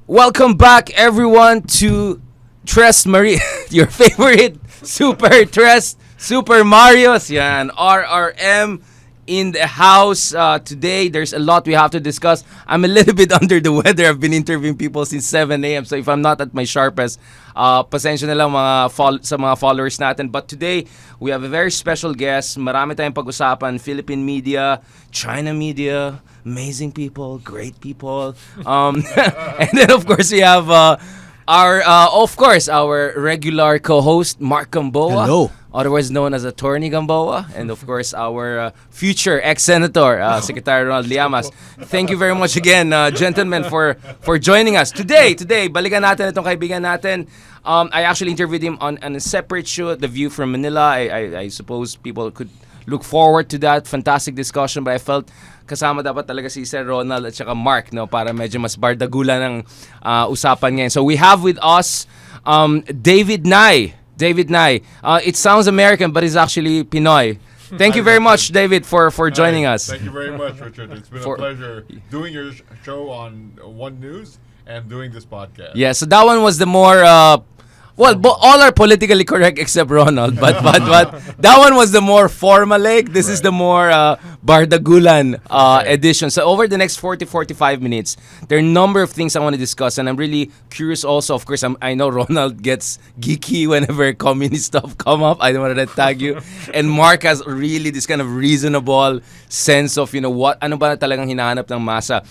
Welcome back, everyone, to Tres Maria, your favorite Super Marios. Yan, RRM in the house today. There's a lot we have to discuss. I'm a little bit under the weather. I've been interviewing people since 7 a.m. So if I'm not at my sharpest, pasensya na lang sa mga followers natin. But today, we have a very special guest. Marami tayong pag-usapan. Philippine media, China media, amazing people, great people. And then, of course, we have our regular co-host, Mark Gamboa. Hello. Otherwise known as Attorney Gamboa. And of course, our future ex-senator, Secretary Ronald Llamas. Thank you very much again, gentlemen, for joining us. Today, balikan natin itong kaibigan natin. I actually interviewed him on a separate show, The View from Manila. I suppose people could look forward to that fantastic discussion, but I felt kasama dapat talaga si Sir Ronald at saka Mark, no, para medyo mas bardagulan ng usapan ngayon. So we have with us David Nye. It sounds American, but it's actually Pinoy. Thank you very much, David, for joining us. Thank you very much, Richard. It's been a pleasure doing your show on One News and doing this podcast. Yeah, so that one was the more all are politically correct except Ronald, but that one was the more formulaic. This is the more bardagulan edition. So over the next 40-45 minutes, there are a number of things I want to discuss, and I'm really curious also. Of course, I know Ronald gets geeky whenever communist stuff come up. I don't want to tag you. And Mark has really this kind of reasonable sense of, what ano ba talagang hinahanap ng masa.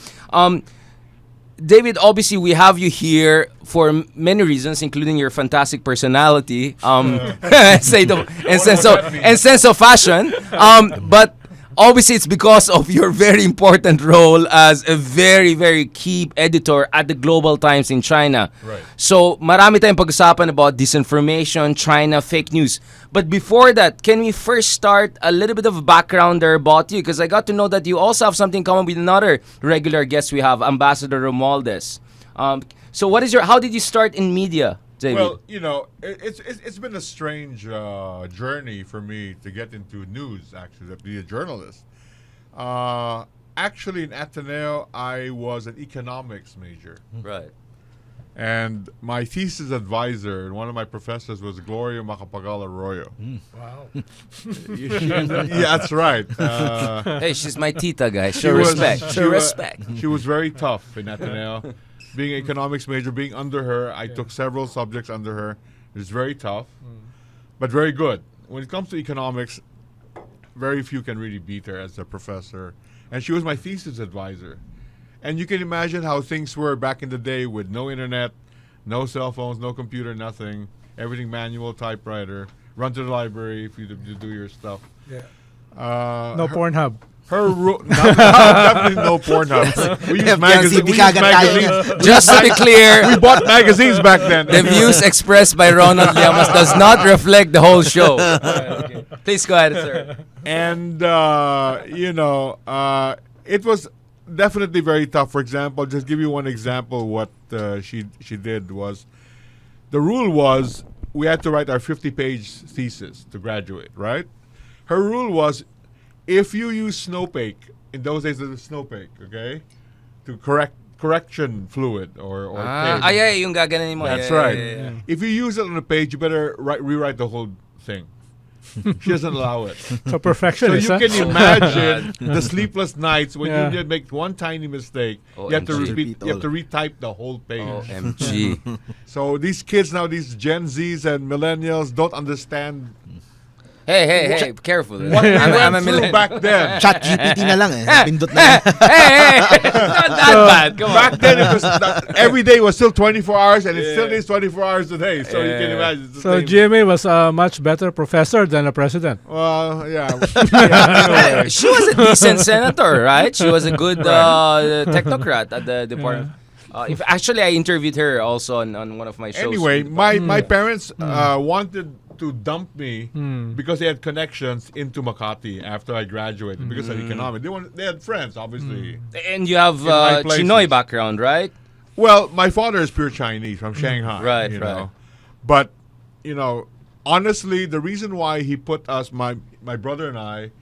David, obviously, we have you here for many reasons, including your fantastic personality, and sense of fashion. But obviously, it's because of your very important role as a very, very key editor at the Global Times in China. Right. So, marami tayong pag-usapan about disinformation, China, fake news. But before that, can we first start a little bit of a background there about you? Because I got to know that you also have something in common with another regular guest we have, Ambassador Romualdez. So, how did you start in media, David? Well, it's been a strange journey for me to get into news, actually, to be a journalist. Actually, in Ateneo, I was an economics major. Right. And my thesis advisor and one of my professors was Gloria Macapagal Arroyo. Wow. Yeah, that's right. Hey, she's my tita, guys. Show respect. She was very tough in Ateneo. Being an economics major, being under her, I took several subjects under her. It was very tough, but very good. When it comes to economics, very few can really beat her as a professor. And she was my thesis advisor. And you can imagine how things were back in the day with no internet, no cell phones, no computer, nothing. Everything manual, typewriter. Run to the library if you do your stuff. Yeah. No Pornhub. Definitely no Pornhub. We use magazines. Just to be clear, We bought magazines back then. the views expressed by Ronald Llamas does not reflect the whole show. Okay. Please go ahead, sir. And it was definitely very tough. For example, just give you one example. What she did was, the rule was we had to write our 50-page thesis to graduate. Right? Her rule was, if you use Snowpake, in those days it was Snowpake, okay, to correction fluid or tape. Yung gaganin mo. That's right. Yeah. If you use it on a page, you better rewrite the whole thing. She doesn't allow it. So perfectionist. So you can imagine the sleepless nights when you make one tiny mistake. You have to retype the whole page. OMG. So these kids now, these Gen Zs and millennials, don't understand. Hey, careful. What I'm a millennial back then. Chat GPT na lang Pindot na lang. It's not that bad. Come on. Back then, it was every day was still 24 hours, and it still is 24 hours a day. So you can imagine. It's the So same. GMA was a much better professor than a president. Well, yeah. She was a decent senator, right? She was a good technocrat at the department. Actually, I interviewed her also on one of my shows. Anyway, my parents wanted to dump me because they had connections into Makati after I graduated because of economics. They had friends, obviously. And you have Chinoy background, right? Well, my father is pure Chinese from Shanghai. Right, you right. know. But, honestly, the reason why he put us, my brother and I,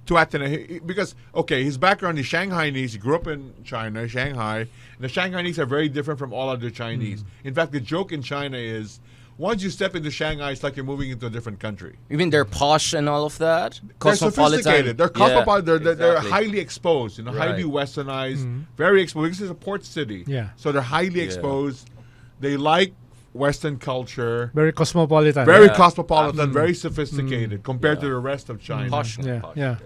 to Ateneo because his background is Shanghainese. He grew up in China, Shanghai. And the Shanghainese are very different from all other Chinese. In fact, the joke in China is once you step into Shanghai, it's like you're moving into a different country. You mean they're posh and all of that? They're sophisticated. They're cosmopolitan. They're exactly. highly exposed. Right. Highly westernized, very exposed. This is a port city. Yeah. So they're highly exposed. They like Western culture. Very cosmopolitan. Very Yeah. cosmopolitan, very sophisticated compared to the rest of China. Posh. Yeah, Posh. yeah.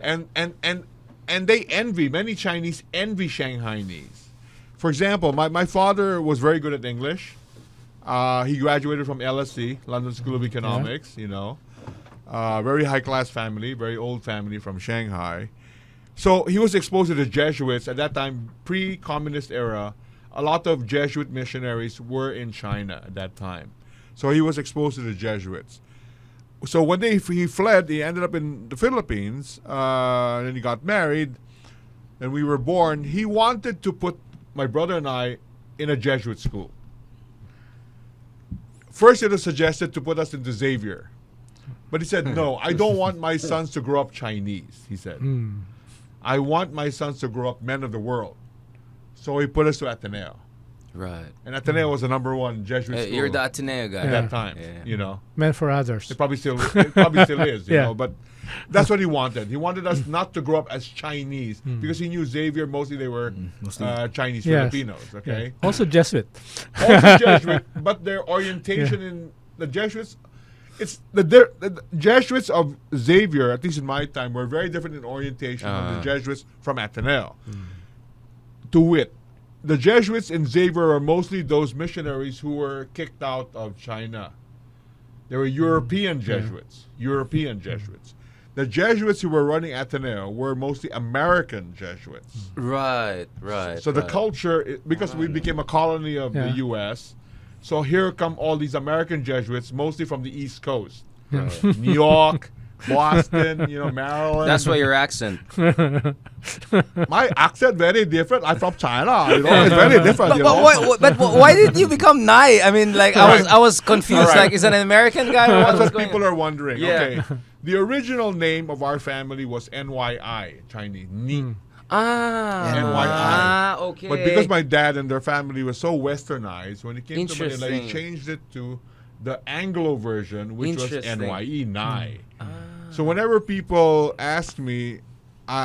And they envy, many Chinese envy Shanghainese. For example, my father was very good at English. He graduated from LSE, London School of Economics, very high class family, very old family from Shanghai. So he was exposed to the Jesuits at that time, pre-communist era. A lot of Jesuit missionaries were in China at that time. So he was exposed to the Jesuits. So when he fled, he ended up in the Philippines, and then he got married, and we were born. He wanted to put my brother and I in a Jesuit school. First, it was suggested to put us into Xavier. But he said, no, I don't want my sons to grow up Chinese, he said. I want my sons to grow up men of the world. So he put us to Ateneo. Right. And Ateneo was the number one Jesuit school You're the Ateneo guy. at Yeah. that time, Yeah. Meant for others. It probably still is, you Yeah. know. But that's what he wanted. He wanted us not to grow up as Chinese because he knew Xavier, mostly they were mostly. Chinese Yes. Filipinos, Yeah. okay? Also Jesuit. Also Jesuit, but their orientation in the Jesuits, it's the Jesuits of Xavier, at least in my time, were very different in orientation from the Jesuits from Ateneo. To wit, the Jesuits in Xavier are mostly those missionaries who were kicked out of China. They were European Jesuits. European Jesuits. The Jesuits who were running Ateneo were mostly American Jesuits. Right. So the culture, because we became a colony of the Yeah. U.S., so here come all these American Jesuits, mostly from the East Coast. Yeah. New York, Boston, Maryland. That's why your accent. My accent very different. I'm from China. It's very different. But why did you become Nai? I mean, like I was confused. Alright. Like, is it an American guy? Or That's what's what going people on? are wondering. Yeah. Okay. The original name of our family was NYI, Chinese. Ni. NYI. Okay. But because my dad and their family was so westernized, when it came to Manila, he Interesting. changed it to the Anglo version, which was Interesting. NYE, Nai. So whenever people ask me,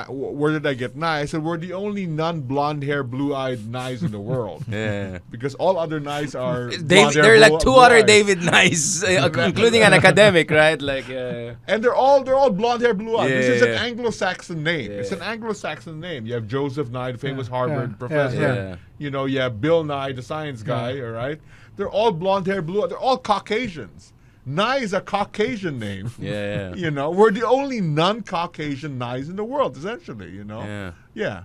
where did I get Nai? I said, we're the only non-blonde hair, blue-eyed Nais in the world. Yeah. Because all other Nais are David, blonde hair, there are like two other blue-eyed. David Nice, including an academic, right? Like, And they're all blonde hair, blue eyes. Yeah, This is an yeah. Anglo-Saxon name. It's Yeah. an Anglo-Saxon name. You have Joseph Nye, the famous Yeah, Harvard yeah, professor. yeah. You have Bill Nye, the science guy. All right, they're all blonde hair, blue. They're all Caucasians. Nye is a Caucasian name. yeah. We're the only non-Caucasian Nyes in the world, essentially. Yeah. Yeah.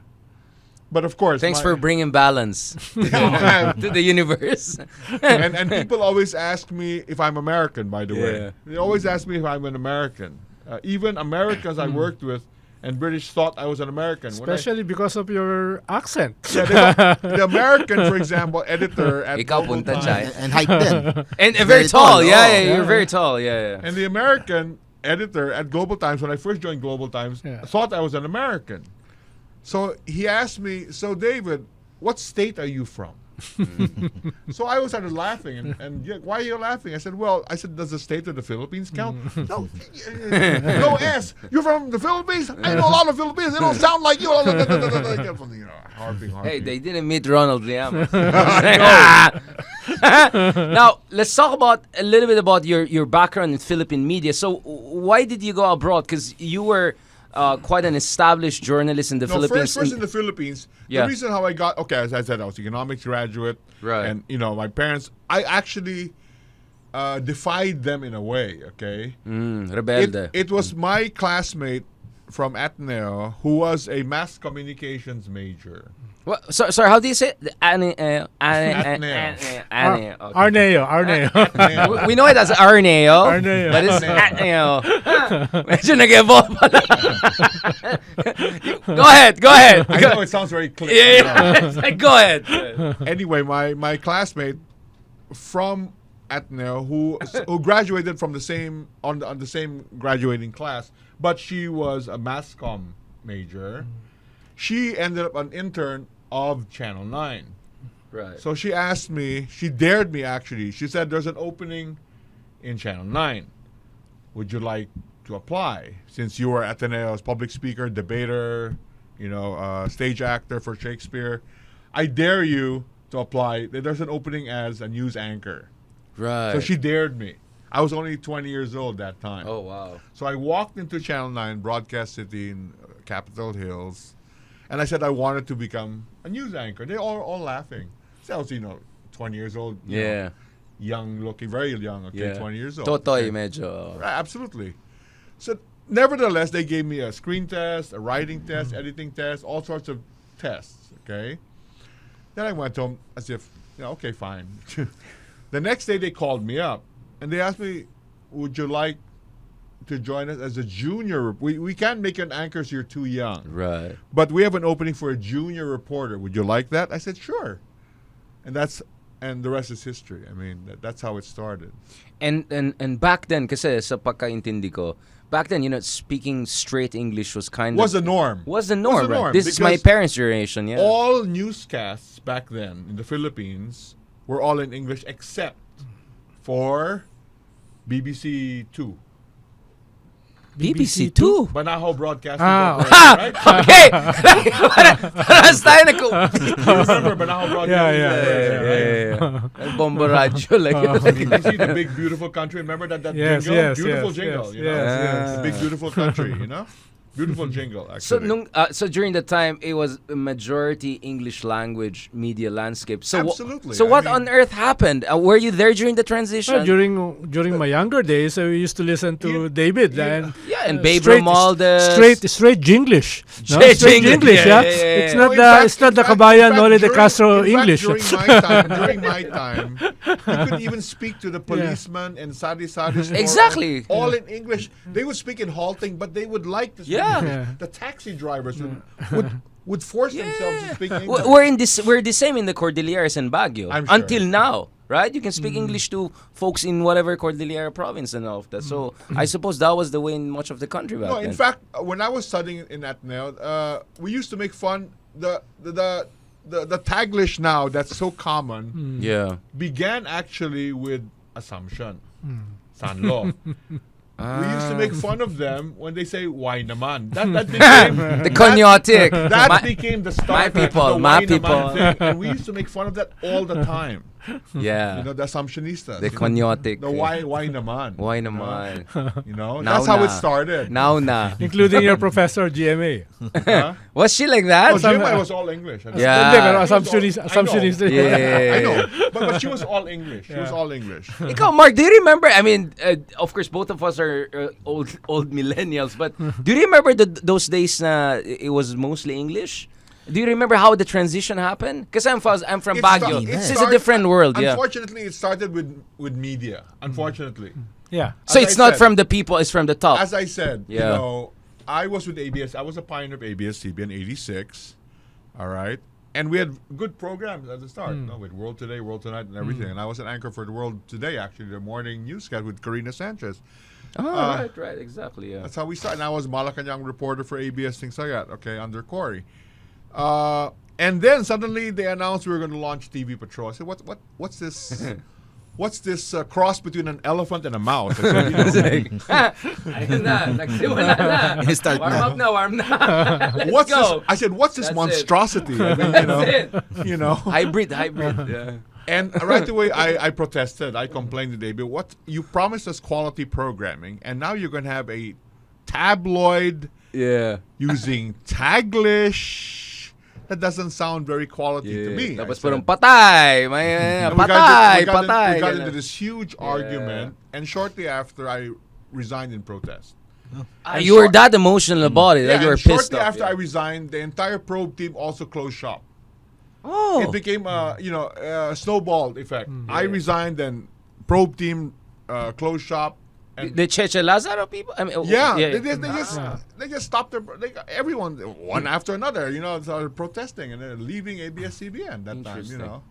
But of course, Thanks for bringing balance Yeah. to the universe. and people always ask me if I'm American, by the way. Yeah. They always ask me if I'm an American. Even Americans I worked with and British thought I was an American. When I- Especially because of your accent. Yeah, the American, for example, editor at Ikaw Global punta Times, dyan. And height din. And very Very tall. tall, Yeah, oh. you're very tall. Yeah. and the American editor at Global Times, when I first joined Global Times, Yeah. thought I was an American. So he asked me, so David, what state are you from? So I started laughing, and why are you laughing? I said, does the state of the Philippines count? No, no S. You're from the Philippines? I know a lot of Filipinos. They don't sound like you. Harping. Hey, they didn't meet Ronald Liam. Now, let's talk about a little bit about your background in Philippine media. So, why did you go abroad? Because you were quite an established journalist in the No, Philippines. first in the Philippines. Yeah. The reason how I got as I said, I was economics graduate, Right. And my parents, I actually defied them in a way. Okay, Rebelde. it was my classmate from Ateneo who was a mass communications major. What? Sorry, how do you say it? Ateneo. Okay. Arneo. We know it as Arneo. Arneo. But it's Ateneo. Medyo nag-evolve pala. Go ahead. I know it sounds very clear. Yeah. Go ahead. Anyway, my classmate from Ateneo who graduated from the same on the same graduating class, but she was a mass comm major. She ended up an intern of Channel 9. Right. So she asked me, she dared me actually. She said, there's an opening in Channel 9. Would you like to apply? Since you were Ateneo's public speaker, debater, stage actor for Shakespeare, I dare you to apply. There's an opening as a news anchor. Right. So she dared me. I was only 20 years old that time. Oh, wow. So I walked into Channel 9, Broadcast City in Capitol Hills, and I said I wanted to become a news anchor. They all laughing. So I was, 20 years old. Yeah. Young looking, very young, okay, Yeah. 20 years old. Totoy okay. medyo. Right, absolutely. So nevertheless, they gave me a screen test, a writing test, editing test, all sorts of tests, okay? Then I went home as if, okay, fine. The next day they called me up and they asked me, would you like to join us as a junior? We can't make an anchor so you're too young. Right. But we have an opening for a junior reporter. Would you like that? I said, sure. And the rest is history. I mean, that's how it started. And back then, kasi sa pagkaintindi ko, back then, speaking straight English was kind Was of... the norm. Was the norm, right? This is my because parents' generation, yeah. all newscasts back then in the Philippines were all in English except for BBC Two. BBC 2. Banahaw Broadcasting Ah, Corporation, right? Okay! Parang tayo nagko... You remember Banahaw Broadcasting Yeah. Corporation, right? Yeah. Bombo radyo, like... BBC, the big beautiful country. Remember that Yes, jingle? yes, Beautiful yes, jingle, yes, yes. The big beautiful country, Beautiful jingle, So actually. so during the time it was a majority English language media landscape. So Absolutely. So I what mean- on earth happened? Were you there during the transition? Well, during my younger days, we used to listen to David and yeah, and Babe straight, Romualdez. straight Jinglish. No? Straight Straight Jinglish, Jinglish, yeah, yeah. yeah, yeah, It's yeah. not No, the it's not the Kabayan Noli de Castro English. During my time, you could even speak to the policeman and sari-sari store. Exactly. All in English. They would speak in halting, but they would like to speak Yeah. English. Yeah. The taxi drivers would force themselves to speak English. We're the same in the Cordilleras and Baguio I'm sure. until now, right? You can speak English to folks in whatever Cordillera province and all of that. So I suppose that was the way in much of the country back No, then. in fact, when I was studying in Ateneo, we used to make fun. The Taglish now that's so common yeah. began actually with Assumption, Sanlo. We used to make fun of them when they say "why naman." That became The conyotic. that became the start. my people, of the my "why naman" people. thing, and we used to make fun of that all the time. Yeah. The Assumptionistas. The conyotic. The why naman. Why naman? Now Now that's how na. it started. Now na. Including your professor GMA. Huh? Was she like that? Oh, Jemai was all English. Yeah. Hindi, pero She was all- assumptionist. I know. Yeah. I know, but she was all English. She was all English. Ikaw, Mark, do you remember? I mean, of course, both of us are old millennials, but do you remember those days it was mostly English? Do you remember how the transition happened? Because I'm from Baguio. It's a different world, yeah. Unfortunately, it started with media. Unfortunately, Yeah. So as it's I not said- from the people; it's from the top. as I said, Yeah. I was with ABS. I was a pioneer of ABS-CBN in '86. All right, and we had good programs at the start. With World Today, World Tonight, and everything. And I was an anchor for the World Today, actually, the morning newscast with Karina Sanchez. right, exactly. Yeah. That's how we started. And I was Malacanang reporter for ABS things like that. Okay, under Cory. And then suddenly they announced we were going to launch TV Patrol. I said, what's this? What's this cross between an elephant and a mouse? I said, Ayun na, nagsimula na. Start warm na. up na, warm na. Let's what's go. this? I said, what's this That's monstrosity? I mean, That's it. Hybrid. Hybrid. Yeah. And right away, I protested. I complained to David. What you promised us quality programming, and now you're going to have a tabloid Yeah. using Taglish. That doesn't sound very quality to me. I Tapos said. parang patay. May, And patay, we got patay. into this huge argument, and shortly after, I resigned in protest. You were that emotional about it. Like you were and pissed shortly off. after I resigned, the entire probe team also closed shop. Oh. It became a snowball effect. I resigned, and probe team closed shop. And The Cheche Lazaro people? I mean, yeah, yeah. they just stopped everyone one after another, started protesting and then leaving ABS-CBN that time,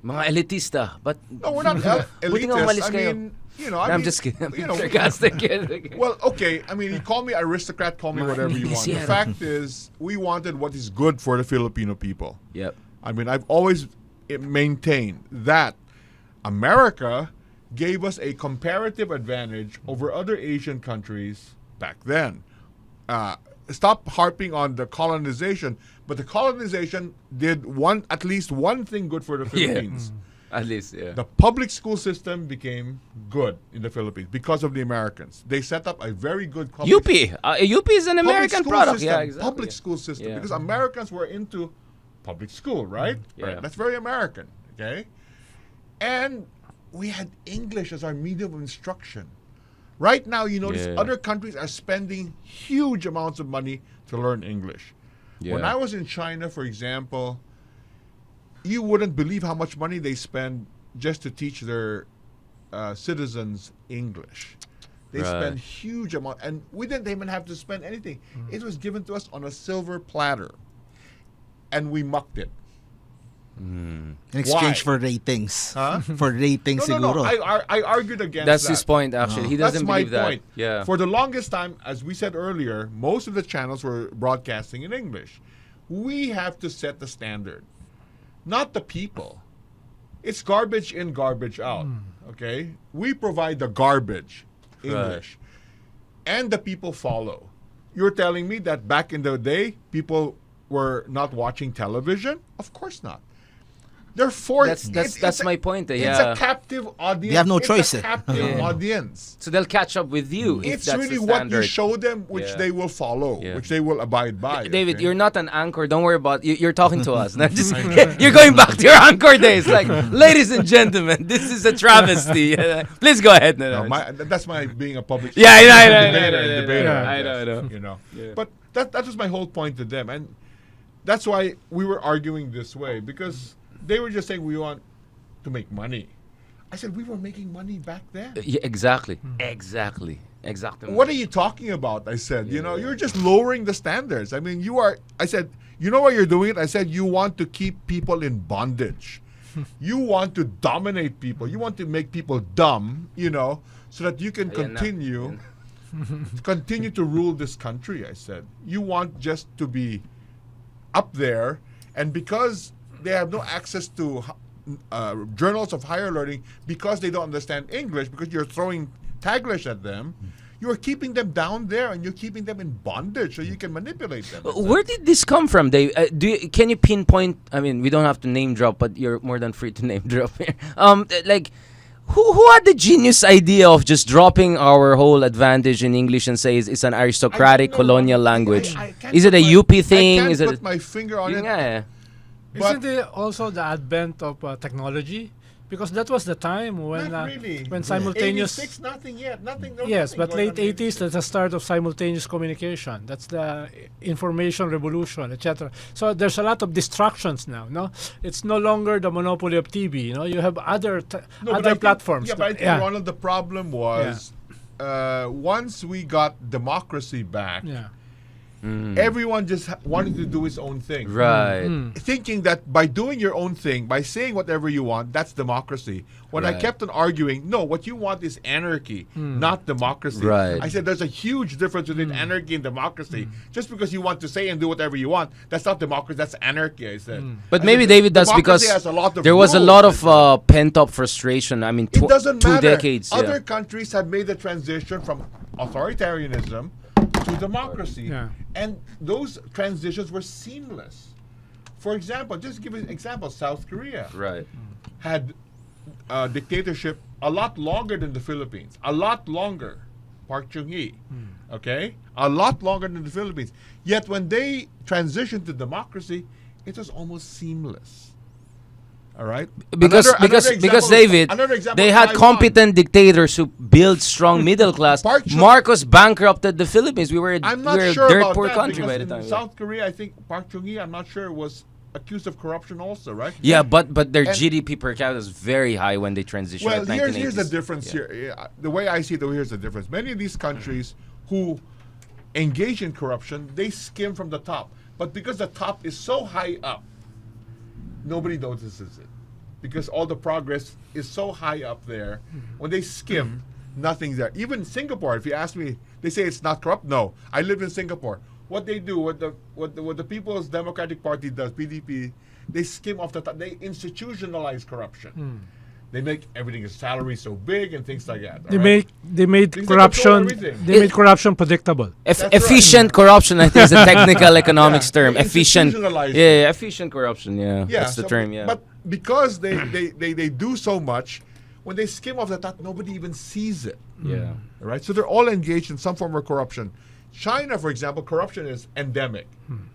Mga elitista. But No, we're not Buti nga umalis elitist. I kayo. mean, I'm just kidding. you know, Sarcastic. well, okay. I mean, you call me aristocrat, call me whatever you want. The Sierra. fact is, we wanted what is good for the Filipino people. Yep. I mean, I've always maintained that America gave us a comparative advantage over other Asian countries back then. Stop harping on the colonization, but the colonization did at least one thing good for the Philippines. At least, yeah. The public school system became good in the Philippines because of the Americans. They set up a very good UP. UP is an public American school product. system, Yeah, exactly. public school system, Yeah. because Americans were into public school, right? Yeah. Right. That's very American, okay? And we had English as our medium of instruction. Right now, you notice Yeah. other countries are spending huge amounts of money to learn English. Yeah. When I was in China, for example, you wouldn't believe how much money they spend just to teach their citizens English. They Right. spend huge amount, and we didn't even have to spend anything. It was given to us on a silver platter, and we mucked it. In exchange Why? for ratings. Huh? For ratings No, siguro. I argued against That's that. his point, actually. He doesn't That's my believe that. point. Yeah. For the longest time, as we said earlier, most of the channels were broadcasting in English. We have to set the standard, not the people. It's garbage in, garbage out. Okay? We provide the garbage, English, and the people follow. You're telling me that back in the day, people were not watching television? Of course not. They're forced. That's my point. It's Yeah. a captive audience. They have no It's choice, A eh. captive Yeah. audience. So they'll catch up with you if It's that's really the what you standard. show them, which Yeah. they will follow, Yeah. which they will abide by. David, okay? you're not an anchor. Don't worry about you're talking to us. Not just, you're going back to your anchor days. Like, ladies and gentlemen, this is a travesty. Please go ahead. No, that's my being a public. Yeah, I know, debater, yeah. I know. You know, Yeah. but that was my whole point to them, and that's why we were arguing this way, because they were just saying we want to make money. I said we were making money back then. Yeah, exactly. Exactly. What are you talking about? I said, you're just lowering the standards. I mean, I said, you know why you're doing it? I said, you want to keep people in bondage. You want to dominate people. You want to make people dumb, so that you can Ayan na. continue to rule this country, I said. You want just to be up there, and because they have no access to journals of higher learning, because they don't understand English, because you're throwing Taglish at them, you're keeping them down there, and you're keeping them in bondage so you can manipulate them. Where did this come from, Dave? Can you pinpoint? I mean, we don't have to name drop, but you're more than free to name drop here. Like, who had the genius idea of just dropping our whole advantage in English and say it's an aristocratic I don't know. colonial language? I can't Is it put a my- UP thing? I can't Is it? put my finger on Yun it. nga eh. Isn't it also the advent of technology? Because that was the time when Not really. when simultaneous 86, nothing yet. Nothing. There was yes, nothing but going late on in 80s, that's the start of simultaneous communication. That's the information revolution, etc. So there's a lot of distractions now. No, it's no longer the monopoly of TV. You have other No, but I other think- platforms. Yeah, but I think, Ronald, the problem was once we got democracy back, Yeah. everyone just wanted to do his own thing. Right. Thinking that by doing your own thing, by saying whatever you want, that's democracy. When I Right. kept on arguing, no, what you want is anarchy, not democracy. Right. I said there's a huge difference between anarchy and democracy. Just because you want to say and do whatever you want, that's not democracy, that's anarchy, I said. But I maybe, said, David, that's because democracy has a lot of there was a rules, lot I of said. pent-up frustration. I mean, It doesn't two matter. decades. Other Yeah. countries have made the transition from authoritarianism to democracy. Yeah. And those transitions were seamless. For example, just to give you an example, South Korea Right. had dictatorship a lot longer than the Philippines. A lot longer. Park Chung-hee. Okay? A lot longer than the Philippines. Yet when they transitioned to democracy, it was almost seamless. All right? Because Another David, another example they is had Taiwan. competent dictators who built strong middle class. Park Chung- Marcos bankrupted the Philippines. We were I'm not a sure dirt about poor that country by because the time. in South Korea, I think Park Chung-hee, I'm not sure was accused of corruption also, right? Yeah, but their And- GDP per capita is very high when they transition. Well, at here's the 1980s. difference Yeah. here. Yeah, the way I see it, though, here's the difference. Many of these countries who engage in corruption, they skim from the top. But because the top is so high up, nobody notices it. Because all the progress is so high up there. When they skim, nothing's there. Even Singapore, if you ask me, they say it's not corrupt. No, I lived in Singapore. What they do, what the People's Democratic Party does, PDP, they skim off the top. They institutionalize corruption. They make everything's salary so big and things like that. They all right? made Because they control corruption. everything. They made corruption predictable. That's right. Efficient corruption, I think, is a technical economics Yeah, term. they Efficient. institutionalize Yeah, efficient corruption. Yeah, Yeah, that's the so- term. Yeah. But because they do so much, when they skim off the top, nobody even sees it. yeah. All right, so they're all engaged in some form of corruption. China, for example, corruption is endemic.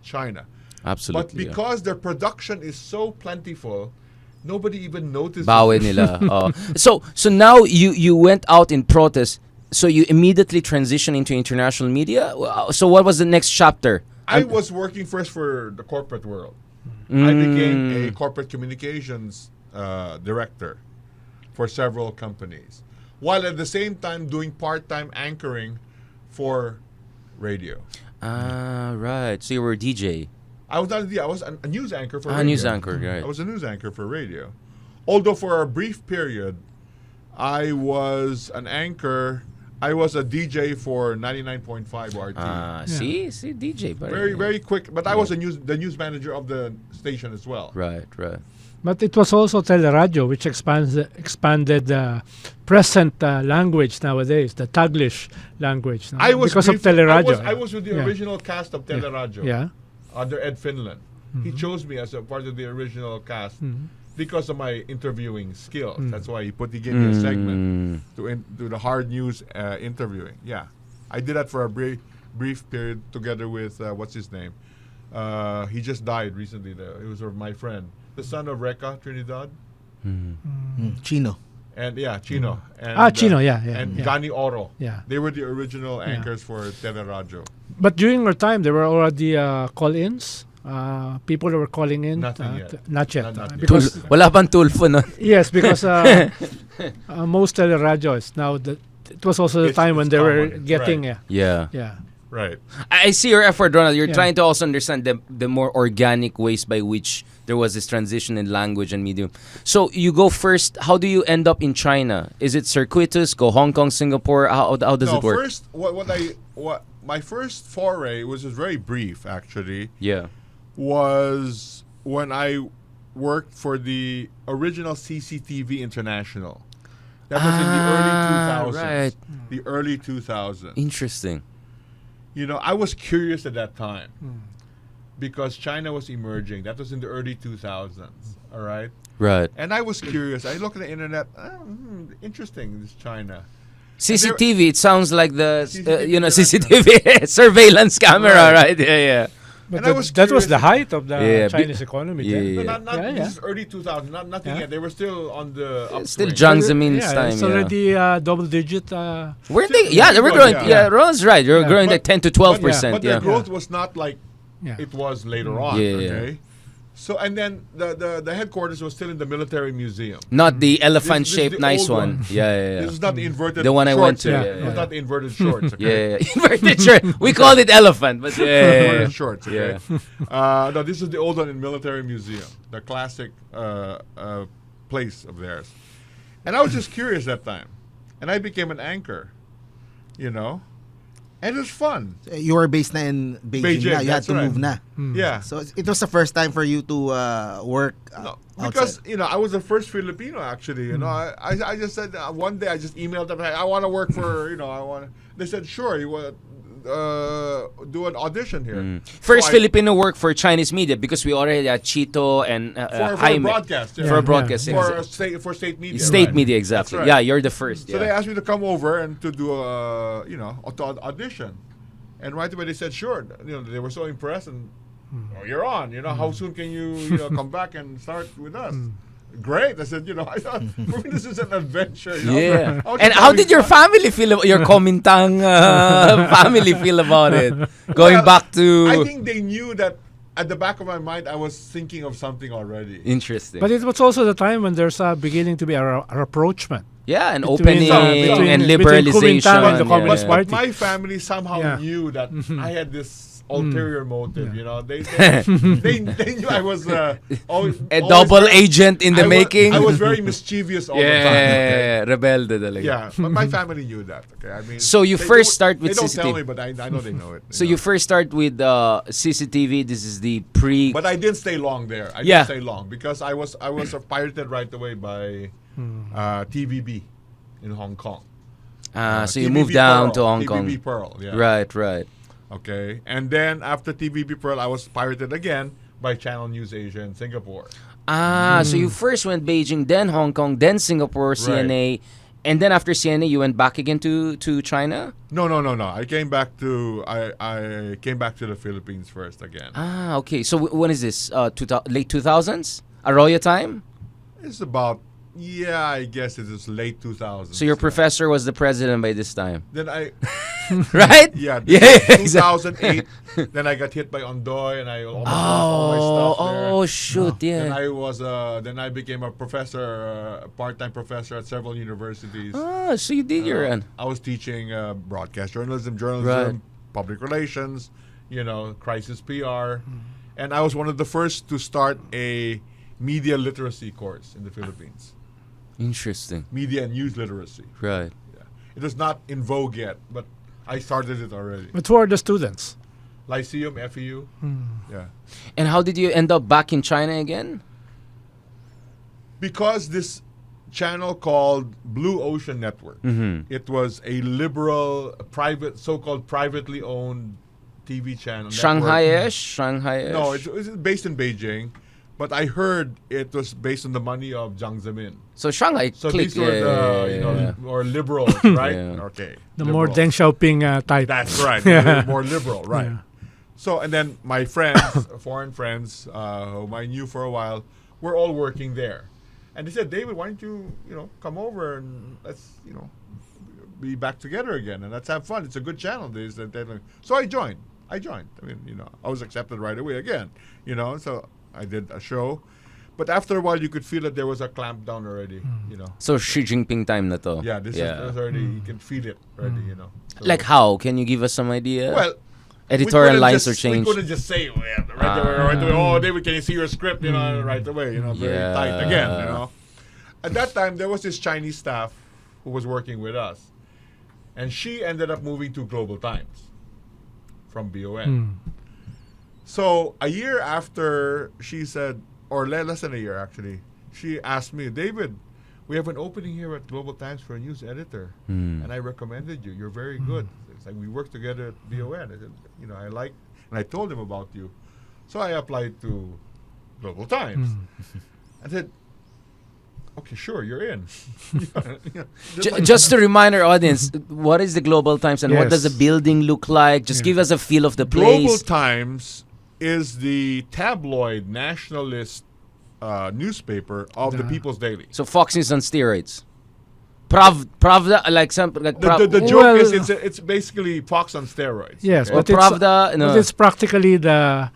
China, Absolutely. but because their production is so plentiful, nobody even notices. Bawi nila. So now you went out in protest. So you immediately transitioned into international media. So what was the next chapter? I was working first for the corporate world. I became a corporate communications director for several companies, while at the same time doing part-time anchoring for radio. Right. So you were a DJ. I was not a DJ, I was a news anchor for radio. News anchor, right. I was a news anchor for radio. Although for a brief period, I was an anchor. I was a DJ for 99.5 RT. See, DJ. Buddy. Very quick. But I was the news manager of the station as well. Right. But it was also Teleradio, which expanded the present language nowadays, the Taglish language. No? I was because of briefly- Teleradio. I was with the Yeah. original cast of Teleradio. Yeah. Under Ed Finland. He chose me as a part of the original cast because of my interviewing skills. That's why he gave me a segment to do the hard news interviewing. Yeah, I did that for a brief period together with what's his name? He just died recently. It was my friend, the son of Reka Trinidad, Chino. and Chino. And, Chino, and yeah. Gani Oro. Yeah. They were the original anchors for Teleradio. But during our time, there were already call-ins. People were calling in. Nothing yet. Not yet. Not yet. Because Wala pang tulfo nun. yes, because most Teleradios now it was also the It's- time when it's they were common, getting right. Yeah. Right. I see your effort, Ronald. You're Yeah. trying to also understand the more organic ways by which there was this transition in language and medium. So you go first. How do you end up in China? Is it circuitous? Go Hong Kong, Singapore? How does it work? First, what my first foray was very brief actually. Yeah. Was when I worked for the original CCTV International. That was in the early 2000s. right. The early 2000s. Interesting. You know, I was curious at that time because China was emerging. That was in the early 2000s. All right. Right. And I was curious. I looked at the internet. Interesting, this China. CCTV. It sounds like the CCTV CCTV surveillance camera, Right. right? Yeah. But And I was that was curious- the height of the Yeah, Chinese economy. yeah, then. yeah. No, not Yeah, this is early 2000s. Nothing Yeah. yet. They were still on the upswing. Still Jiang Zemin's Yeah, time. it's Yeah. already double-digit. Weren't they? Still Yeah, they were growing, growing. yeah. Yeah, Ron's right. They were Yeah. growing like 10 to 12%. But Yeah. their growth was not like Yeah. it was later on. Yeah, Okay. So and then the headquarters was still in the military museum. Not the elephant This is shaped the nice old one. one. Yeah. This is not the inverted. The one I went shorts to, yet. yeah, It yeah. was not the inverted shorts. Okay. Yeah. Inverted shirt. We called it elephant, but yeah. Inverted shorts. Okay. Yeah. No, this is the old one in military museum, the classic place of theirs. And I was just curious that time, and I became an anchor. You know, and it was fun. You were based na in Beijing, Beijing, na. You had that's to right. move na. Yeah. So it was the first time for you to work No, outside. because I was the first Filipino actually. You know, I just said one day I just emailed them. Hey, I want to work for I want. They said sure. You want do an audition here. First So I- Filipino work for Chinese media because we already had Chito and for a Jaime. broadcast. For a broadcast, For exactly. state media. State right. media, exactly. That's right. Yeah, you're the first. So they Yeah. asked me to come over and to do to audition, and right away they said sure. They were so impressed and you're on. How soon can you come back and start with us? Great. I said, I thought for me this is an adventure. Yeah. I was And just how having did your fun. family feel about your Komintang family feel about it? Going Well, back to I think they knew that at the back of my mind, I was thinking of something already. Interesting. But it was also the time when there's beginning to be a rapprochement. yeah, and between, opening between- and between liberalization. Kuomintang and the yeah, Communist yeah. Party. But my family somehow Yeah. knew that I had this ulterior motive. Yeah. You know, they knew I was always, A always double very- agent in the making. I was very mischievous all the time. yeah, rebelde talaga. Yeah, but my family knew that. Okay, I mean. So you they first don't- start with They don't tell CCTV. me, but I know they know it. So you first start with CCTV. This is the pre. But I didn't stay long there. I Yeah. didn't stay long because I was pirated right away by TVB in Hong Kong. So you TVB moved down Pearl, to Hong Kong. TVB Pearl, yeah. Right, right. Okay, and then after TVB Pearl, I was pirated again by Channel News Asia in Singapore. So you first went Beijing, then Hong Kong, then Singapore, CNA, and then after CNA you went back again to China. No. I came back to I came back to the Philippines first again. Okay. So when is this? Late 2000s? Arroyo time? It's about I guess it is late 2000s. So your professor was the president by this time, Then I right? yeah exactly. 2008. Then I got hit by Ondoy and I almost lost all my stuff there. Oh shoot! Then Yeah. I was then I became a professor, part-time professor at several universities. So you did your run. I was teaching broadcast journalism, Right. public relations, crisis PR, and I was one of the first to start a media literacy course in the Philippines. Interesting. Media and news literacy. Right. Yeah. It was not in vogue yet, but I started it already. But who are the students? Lyceum, FEU. Yeah. And how did you end up back in China again? Because this channel called Blue Ocean Network, it was a liberal, private, so-called privately owned TV channel. network. Shanghai-ish? No, it was based in Beijing, but I heard it was based on the money of Jiang Zemin. So Shanghai So click. these were yeah. more liberals, right? Yeah. Okay. The more liberals. Deng Xiaoping type. That's right. They were more liberal, right? Yeah. So, and then my friends, foreign friends, whom I knew for a while, were all working there. And they said, David, why don't you, come over and let's, be back together again and let's have fun. It's a good channel. So I joined. I mean, I was accepted right away again, so I did a show. But after a while, you could feel that there was a clampdown already, So Xi Jinping time na to. Yeah, this is already, you can feel it already, So- Like how? Can you give us some idea? Well, editorial we couldn't lines are just- changed. We couldn't just say right away. Oh, David, can you see your script? Right away. Very Yeah. tight again. At that time, there was this Chinese staff who was working with us, and she ended up moving to Global Times from BON. So a year after, she said, or less than a year actually, she asked me, David, we have an opening here at Global Times for a news editor, and I recommended you. You're very good. It's like we work together at BON. I said, I like, and I told him about you. So I applied to Global Times. I said, okay, sure, you're in. Just to remind our audience, what is the Global Times and what Yes. does the building look like? Just give us a feel of the Global place. Times is the tabloid nationalist newspaper of the People's Daily. So Fox News on steroids. Pravda, like some like The joke Well- is it's basically Fox on steroids. Yes, Or but it's, Pravda, no. but it's practically the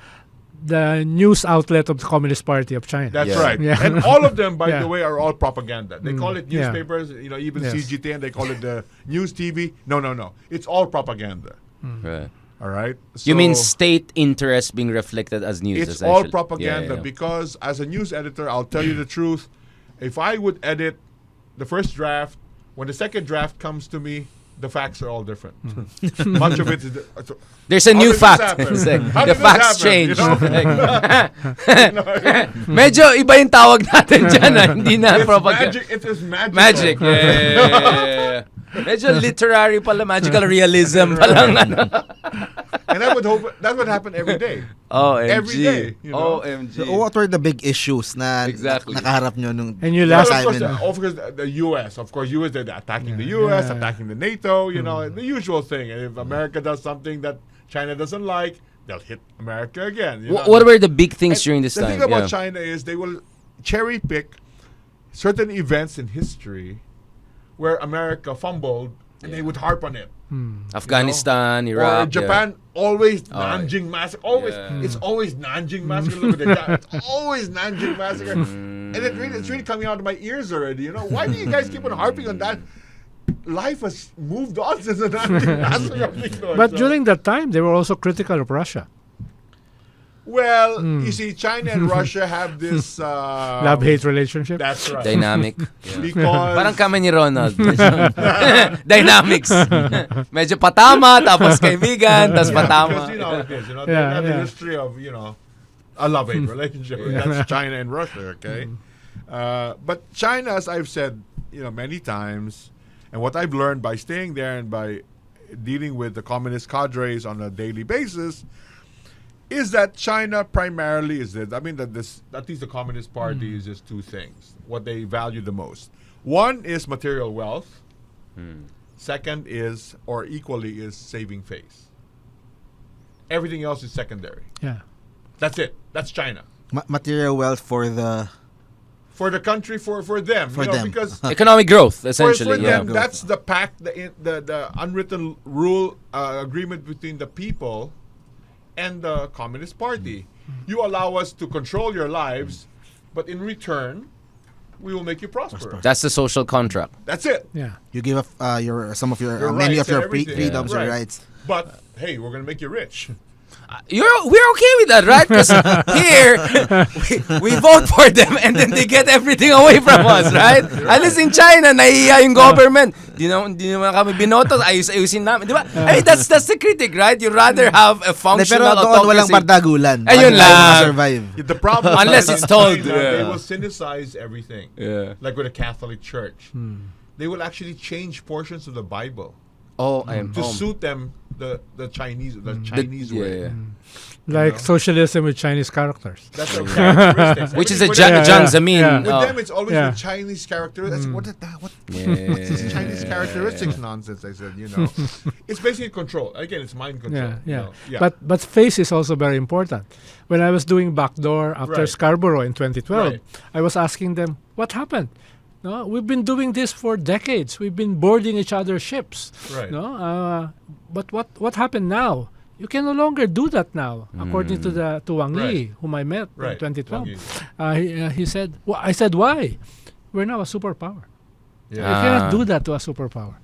news outlet of the Communist Party of China. That's Yeah. right. Yeah. And all of them, by Yeah. the way, are all propaganda. They call it Yeah. newspapers, even Yes. CGTN, they call it the news TV. No. It's all propaganda. Right. All right? You mean So state interest being reflected as news? it's all essentially. propaganda Yeah. because as a news editor, I'll tell you the truth. If I would edit the first draft, when the second draft comes to me, the facts are all different. Much of it is... There's a How new did this fact. happen? It's like, How the did this facts happen? change. You know? Medyo iba yung tawag natin dyan. Hindi na It's propaganda. magic. It is magical. Magic. Yeah. Medyo literary pala, magical realism palang ano. And I would hope that would happen every day. OMG. Every day, OMG. So, what were the big issues na Exactly. nakaharap nyo nung And you Well, last- of course, assignment? of course, the U.S. Of course, U.S. They're attacking the U.S., Yeah. attacking the NATO. The usual thing. And if America does something that China doesn't like, they'll hit America again. What were the big things And during this the time? thing about Yeah. China is they will cherry pick certain events in history where America fumbled and they would harp on it. Afghanistan, Or Iraq. Japan, always Nanjing massacre. Always, Yeah. it's always Nanjing massacre. Look at the it's always Nanjing massacre, and it's really coming out of my ears already. You know, why do you guys keep on harping on that? Life has moved on since the Nanjing massacre. But during that time, they were also critical of Russia. well, you see, China and Russia have this Love-hate relationship. That's right. Dynamic. Yeah. Because Parang kami ni Ronald. Dynamics. Medyo patama, tapos kaibigan, tapos patama. because you know it is. You know, Yeah, they have yeah. the history of a love-hate relationship. That's China and Russia. Okay, but China, as I've said, many times, and what I've learned by staying there and by dealing with the communist cadres on a daily basis, is that China primarily is this. I mean, at least the Communist Party is just two things. What they value the most. One is material wealth. Second is, or equally, is saving face. Everything else is secondary. Yeah. That's it. That's China. Material wealth for the For the country, for them. For them. Because Economic growth, for essentially. them, Yeah. that's the pact, the unwritten rule agreement between the people and the Communist Party. You allow us to control your lives, but in return, we will make you prosper. That's the social contract. That's it. Yeah. you give up some of your Your many rights of your and everything. freedoms or Right. rights. But hey, we're gonna make you rich. We're okay with that, right? Because here, we vote for them and then they get everything away from us, right? At least in China, nahihiya yung government. Di naman kami binoto, ayusin namin. Di ba? I mean, that's the critic, right? You'd rather have a Pero functional doon walang autocracy. bardagulan. Ayun lang. Survive. The problem Unless is it's told, China, yeah. they will synthesize everything. Yeah. Like with the Catholic Church. They will actually change portions of the Bible Oh, I am to home. suit them the Chinese way. Yeah. Like socialism with Chinese characters. That's their characteristics. Which is a Everything with Jiang them- Zemin. Yeah. With them, it's always Yeah. the Chinese characteristics. What Yeah. what's this Chinese characteristics nonsense? I said, it's basically control. Again, it's mind control. Yeah. But face is also very important. When I was doing backdoor after Right. Scarborough in 2012, Right. I was asking them, what happened? No, we've been doing this for decades. We've been boarding each other's ships. Right. No, but what happened now? You can no longer do that now, according to Wang Yi, Right. whom I met Right. in 2012. Wang Yi. He said, I said, why? We're now a superpower. Yeah. You cannot do that to a superpower.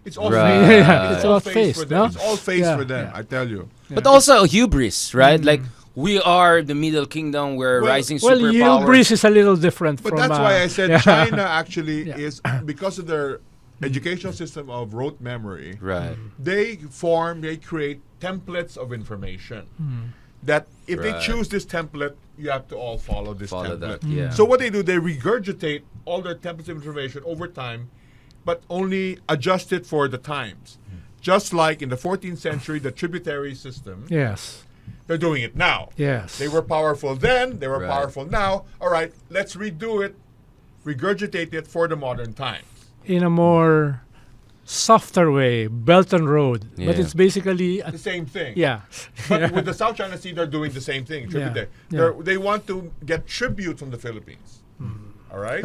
It's all Right. face. Yeah, it's all face, for them. no? It's all face Yeah, for them. yeah. I tell you. But also hubris, right? Like, we are the Middle Kingdom, we're Well- rising Well, superpower. hubris is a little different But from... that's why I said yeah. China actually Yeah. is, because of their educational system of rote memory, Right. they create templates of information. That if they Right. choose this template, you have to all follow this Follow template. that, yeah. So what they do, they regurgitate all their templates of information over time, but only adjust it for the times. Just like in the 14th century, the tributary system, Yes. they're doing it now. Yes. They were powerful then, they were Right. powerful now. All right, let's redo it, regurgitate it for the modern times. in a more softer way, Belt and Road. But Yeah. it's basically... The same thing. yeah. But with the South China Sea, they're doing the same thing. Tributary. Yeah. They want to get tribute from the Philippines. All right?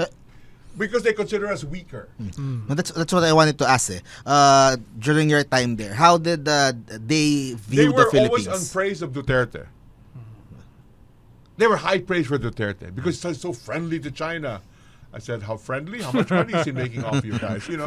Because they consider us weaker. No, that's what I wanted to ask. During your time there, how did they They view were the always Philippines? on praise of Duterte. They were high praise for Duterte because he's so friendly to China. I said, how friendly? How much money is he making off you guys? You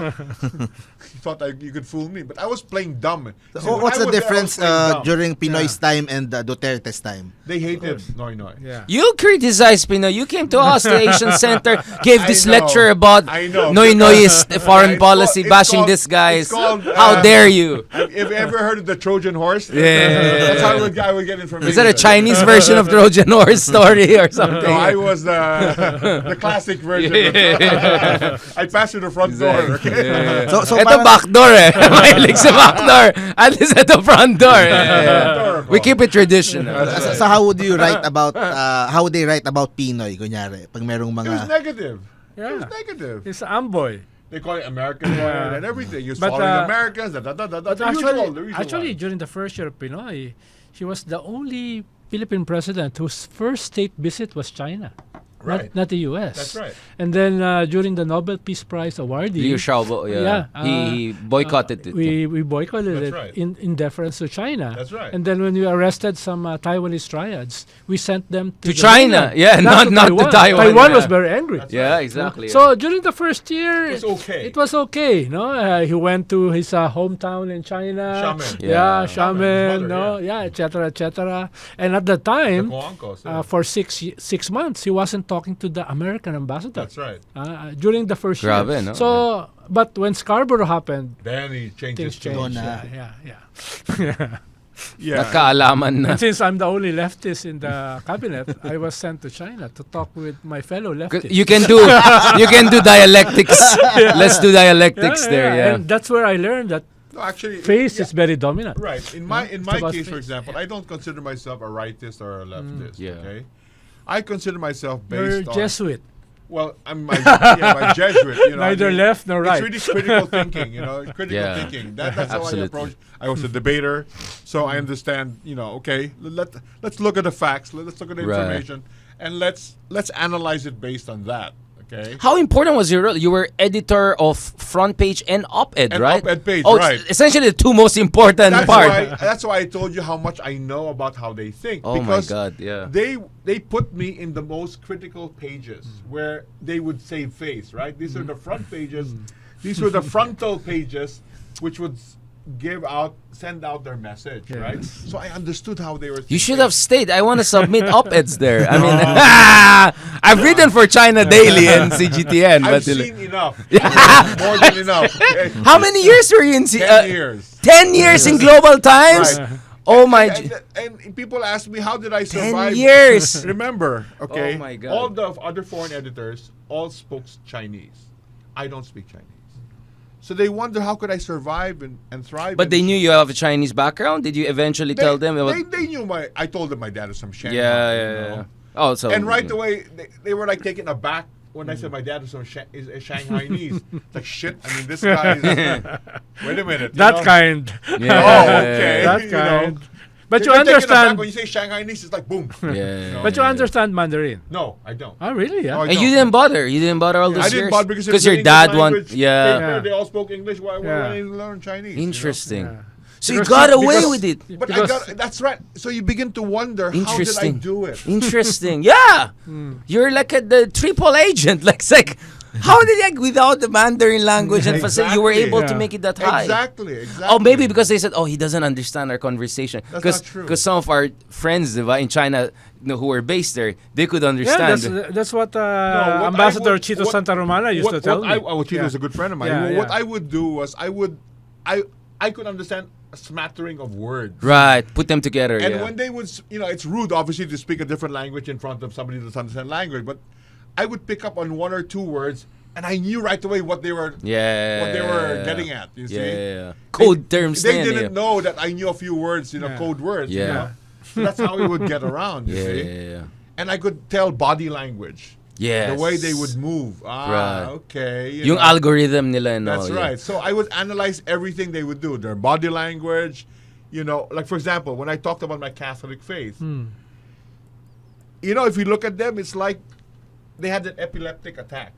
thought you could fool me. But I was playing dumb. See, when What's I the was there, I difference was playing dumb. during Pinoy's time and Duterte's time? They hated Noy Noy. Yeah. You criticized Pinoy. You came to us, the Asian Center, gave I this know. lecture about I know. Noy Noy's foreign It's policy, called- bashing it's this guys. called, How dare you? Have you ever heard of the Trojan horse? Yeah. That's how I would get information. Is that a Chinese version of Trojan horse story or something? No, I was the classic version. I passed through the front door. Okay? So Ito parang- backdoor eh. Mahilig sa backdoor. At least ito front door. Yeah. We keep it traditional. So how would you write about how would they write about Pinoy kunyari pag merong It was mga negative. It Yeah. was negative. It's amboy. They call it American Yeah. and everything. You're But, following Americans. But The usual actually, one. during the first year of Pinoy, he was the only Philippine president whose first state visit was China. Right. not the U.S. That's right. And then during the Nobel Peace Prize awardee, Liu Xiaobo, he boycotted it. we boycotted That's it right. in deference to China. That's right. And then when we arrested some Taiwanese triads, we sent them to To the China. mainland, Yeah, not to Taiwan. Taiwan Yeah. was very angry. That's Yeah, right. exactly. So during the first year, It was okay. It was okay. No, he went to his hometown in China. Xiamen. Yeah. Xiamen. His mother, No, yeah. etc., etc. And at the The time, Coancos, yeah. for 6 months, he wasn't talking to the American ambassador. That's right. During the first Grabe, year. no? So, but when Scarborough happened, Then he changed things his changed. tune. Yeah. Yeah. Nagkaalaman na. And since I'm the only leftist in the cabinet, I was sent to China to talk with my fellow leftists. You can do dialectics. Let's do dialectics there. Yeah. And that's where I learned that No, actually, face yeah, is very dominant. right. In my about case, for face. example, I don't consider myself a rightist or a leftist. Yeah. Okay. I consider myself You're based on. Jesuit. Well, I'm my Jesuit. You know, Neither left nor right. It's really critical thinking. You know, critical Yeah. thinking. That's how I Absolutely. approach. I was a debater, so I understand. You know, okay, let's look at the facts. Let's look at the Right. information, and let's analyze it based on that. Okay. How important was your role? You were editor of Front Page and Op-Ed, And right? Op-Ed page, oh, right. Essentially the two most important That's why I told you how much I know about how they think. Oh my because God, yeah. They put me in the most critical pages where they would save face, right? These are the front pages. These were the frontal pages, which would send out their message, Yeah. right? So I understood how they were thinking. You should have stayed. I want to submit op-eds there. I mean, I've written for China Daily and CGTN. I've But seen enough. More than enough. Okay? how many years were you in? 10 years. 10 years in Global Times. Right. Oh my! And people ask me, how did I 10 survive? years. Remember, okay? Oh my God. All the other foreign editors all spoke Chinese. I don't speak Chinese. So they wonder, how could I survive and thrive? But in they knew you have a Chinese background. Did you eventually tell them? About, They knew I told them my dad is from Shanghai. yeah, you yeah, know. yeah. Oh, so And right away, they were like taken aback when I said my dad is from is a Shanghainese. Like, shit, I mean, this guy is... Wait a minute. you That know? kind. Yeah. Oh, okay. That you know. kind. But They you get taken aback understand. when you say Shanghainese, it's like, boom. Yeah. But you understand Mandarin. No, I don't. Oh, really? Yeah. Oh, I And you didn't bother. You didn't bother all those I years. didn't bother because it was your an dad English wanted. language Yeah. paper. They all spoke English. Why Yeah. didn't you learn Chinese? you know? Interesting. Yeah. So you Because- got away because- with it. But Because- that's right. So you begin to wonder, how did I Interesting. do it? Interesting. Yeah. You're like the triple agent. Like, it's like, how did you, without the Mandarin language and facility, you were Exactly. able to Yeah. make it that high? Exactly. Oh, maybe because they said, oh, he doesn't understand our conversation. That's Because not true. because some of our friends diba, in China, who were based there, they could Yeah, understand. that's what what I Ambassador would- Chito what- Santa Romana used to tell me. Chito Yeah. is a good friend of mine. Yeah, What yeah. I would do was I could understand a smattering of words. Right. Put them together. And yeah. when they would, it's rude, obviously, to speak a different language in front of somebody that doesn't understand language, but I would pick up on one or two words, and I knew right away what they were getting at. You see, Yeah. Code terms. They na yan, didn't know that I knew a few words, Yeah. code words. Yeah. You know? So that's how we would get around. You Yeah, see, yeah. and I could tell body language, Yes. the way they would move. Right. Okay. you Yung know. algorithm nila, no? That's yeah. right. So I would analyze everything they would do, their body language. Like for example, when I talked about my Catholic faith, if you look at them, it's like they had an epileptic attack.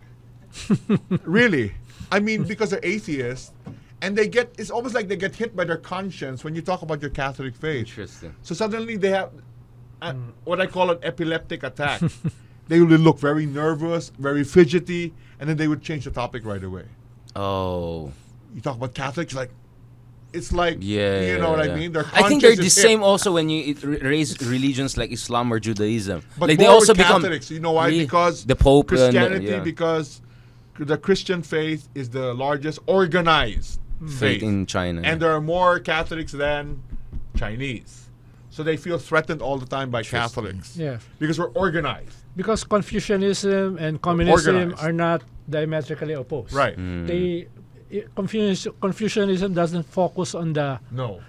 Really. I mean, because they're atheists, and it's almost like they get hit by their conscience when you talk about your Catholic faith. Interesting. So suddenly they have what I call an epileptic attack. They would look very nervous, very fidgety, and then they would change the topic right away. Oh. You talk about Catholics, it's like, Yeah. you know what yeah. I mean? Their I think they're conscience the is hit. same also when you raise religions like Islam or Judaism. But like more they also with become Catholics. You know why? Really? Because the Pope and, Christianity, yeah. because the Christian faith is the largest organized faith in China. and there are more Catholics than Chinese. So they feel threatened all the time by Catholics Yeah. because we're organized. Because Confucianism and communism organized. are not diametrically opposed. Right. Confucianism doesn't focus on the No.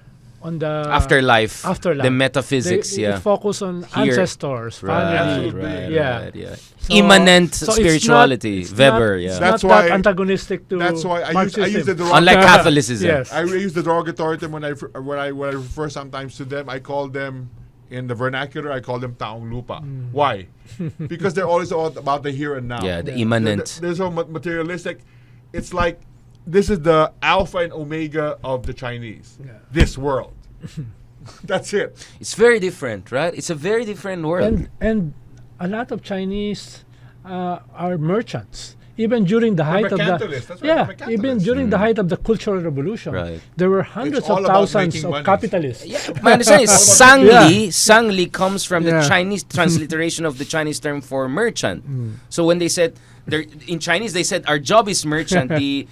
afterlife. afterlife. The metaphysics, They yeah. focus on Here. ancestors, Right, family. Absolutely. right, Yeah. right, yeah. So- Immanent so it's spirituality. not- it's Weber, not- yeah. It's That's not why- that antagonistic to That's why I use the Marxism. Unlike Catholicism. Yes. I use the derogatory term when I refer sometimes to them. I call them In the vernacular, I call them taong lupa. Why? Because they're always all about the here and now. Yeah, the immanent. They're so materialistic. It's like this is the alpha and omega of the Chinese. Yeah. This world. That's it. It's very different, right? It's a very different world. And a lot of Chinese are merchants. Even during the height of the mercantilists, that's right, even mercantilists. during the height of the Cultural Revolution, Right. there were hundreds all of about thousands making of money. capitalists. My understanding is Sangli. Sangli comes from the Yeah. Chinese transliteration of the Chinese term for merchant. So when they said in Chinese, they said our job is merchant. The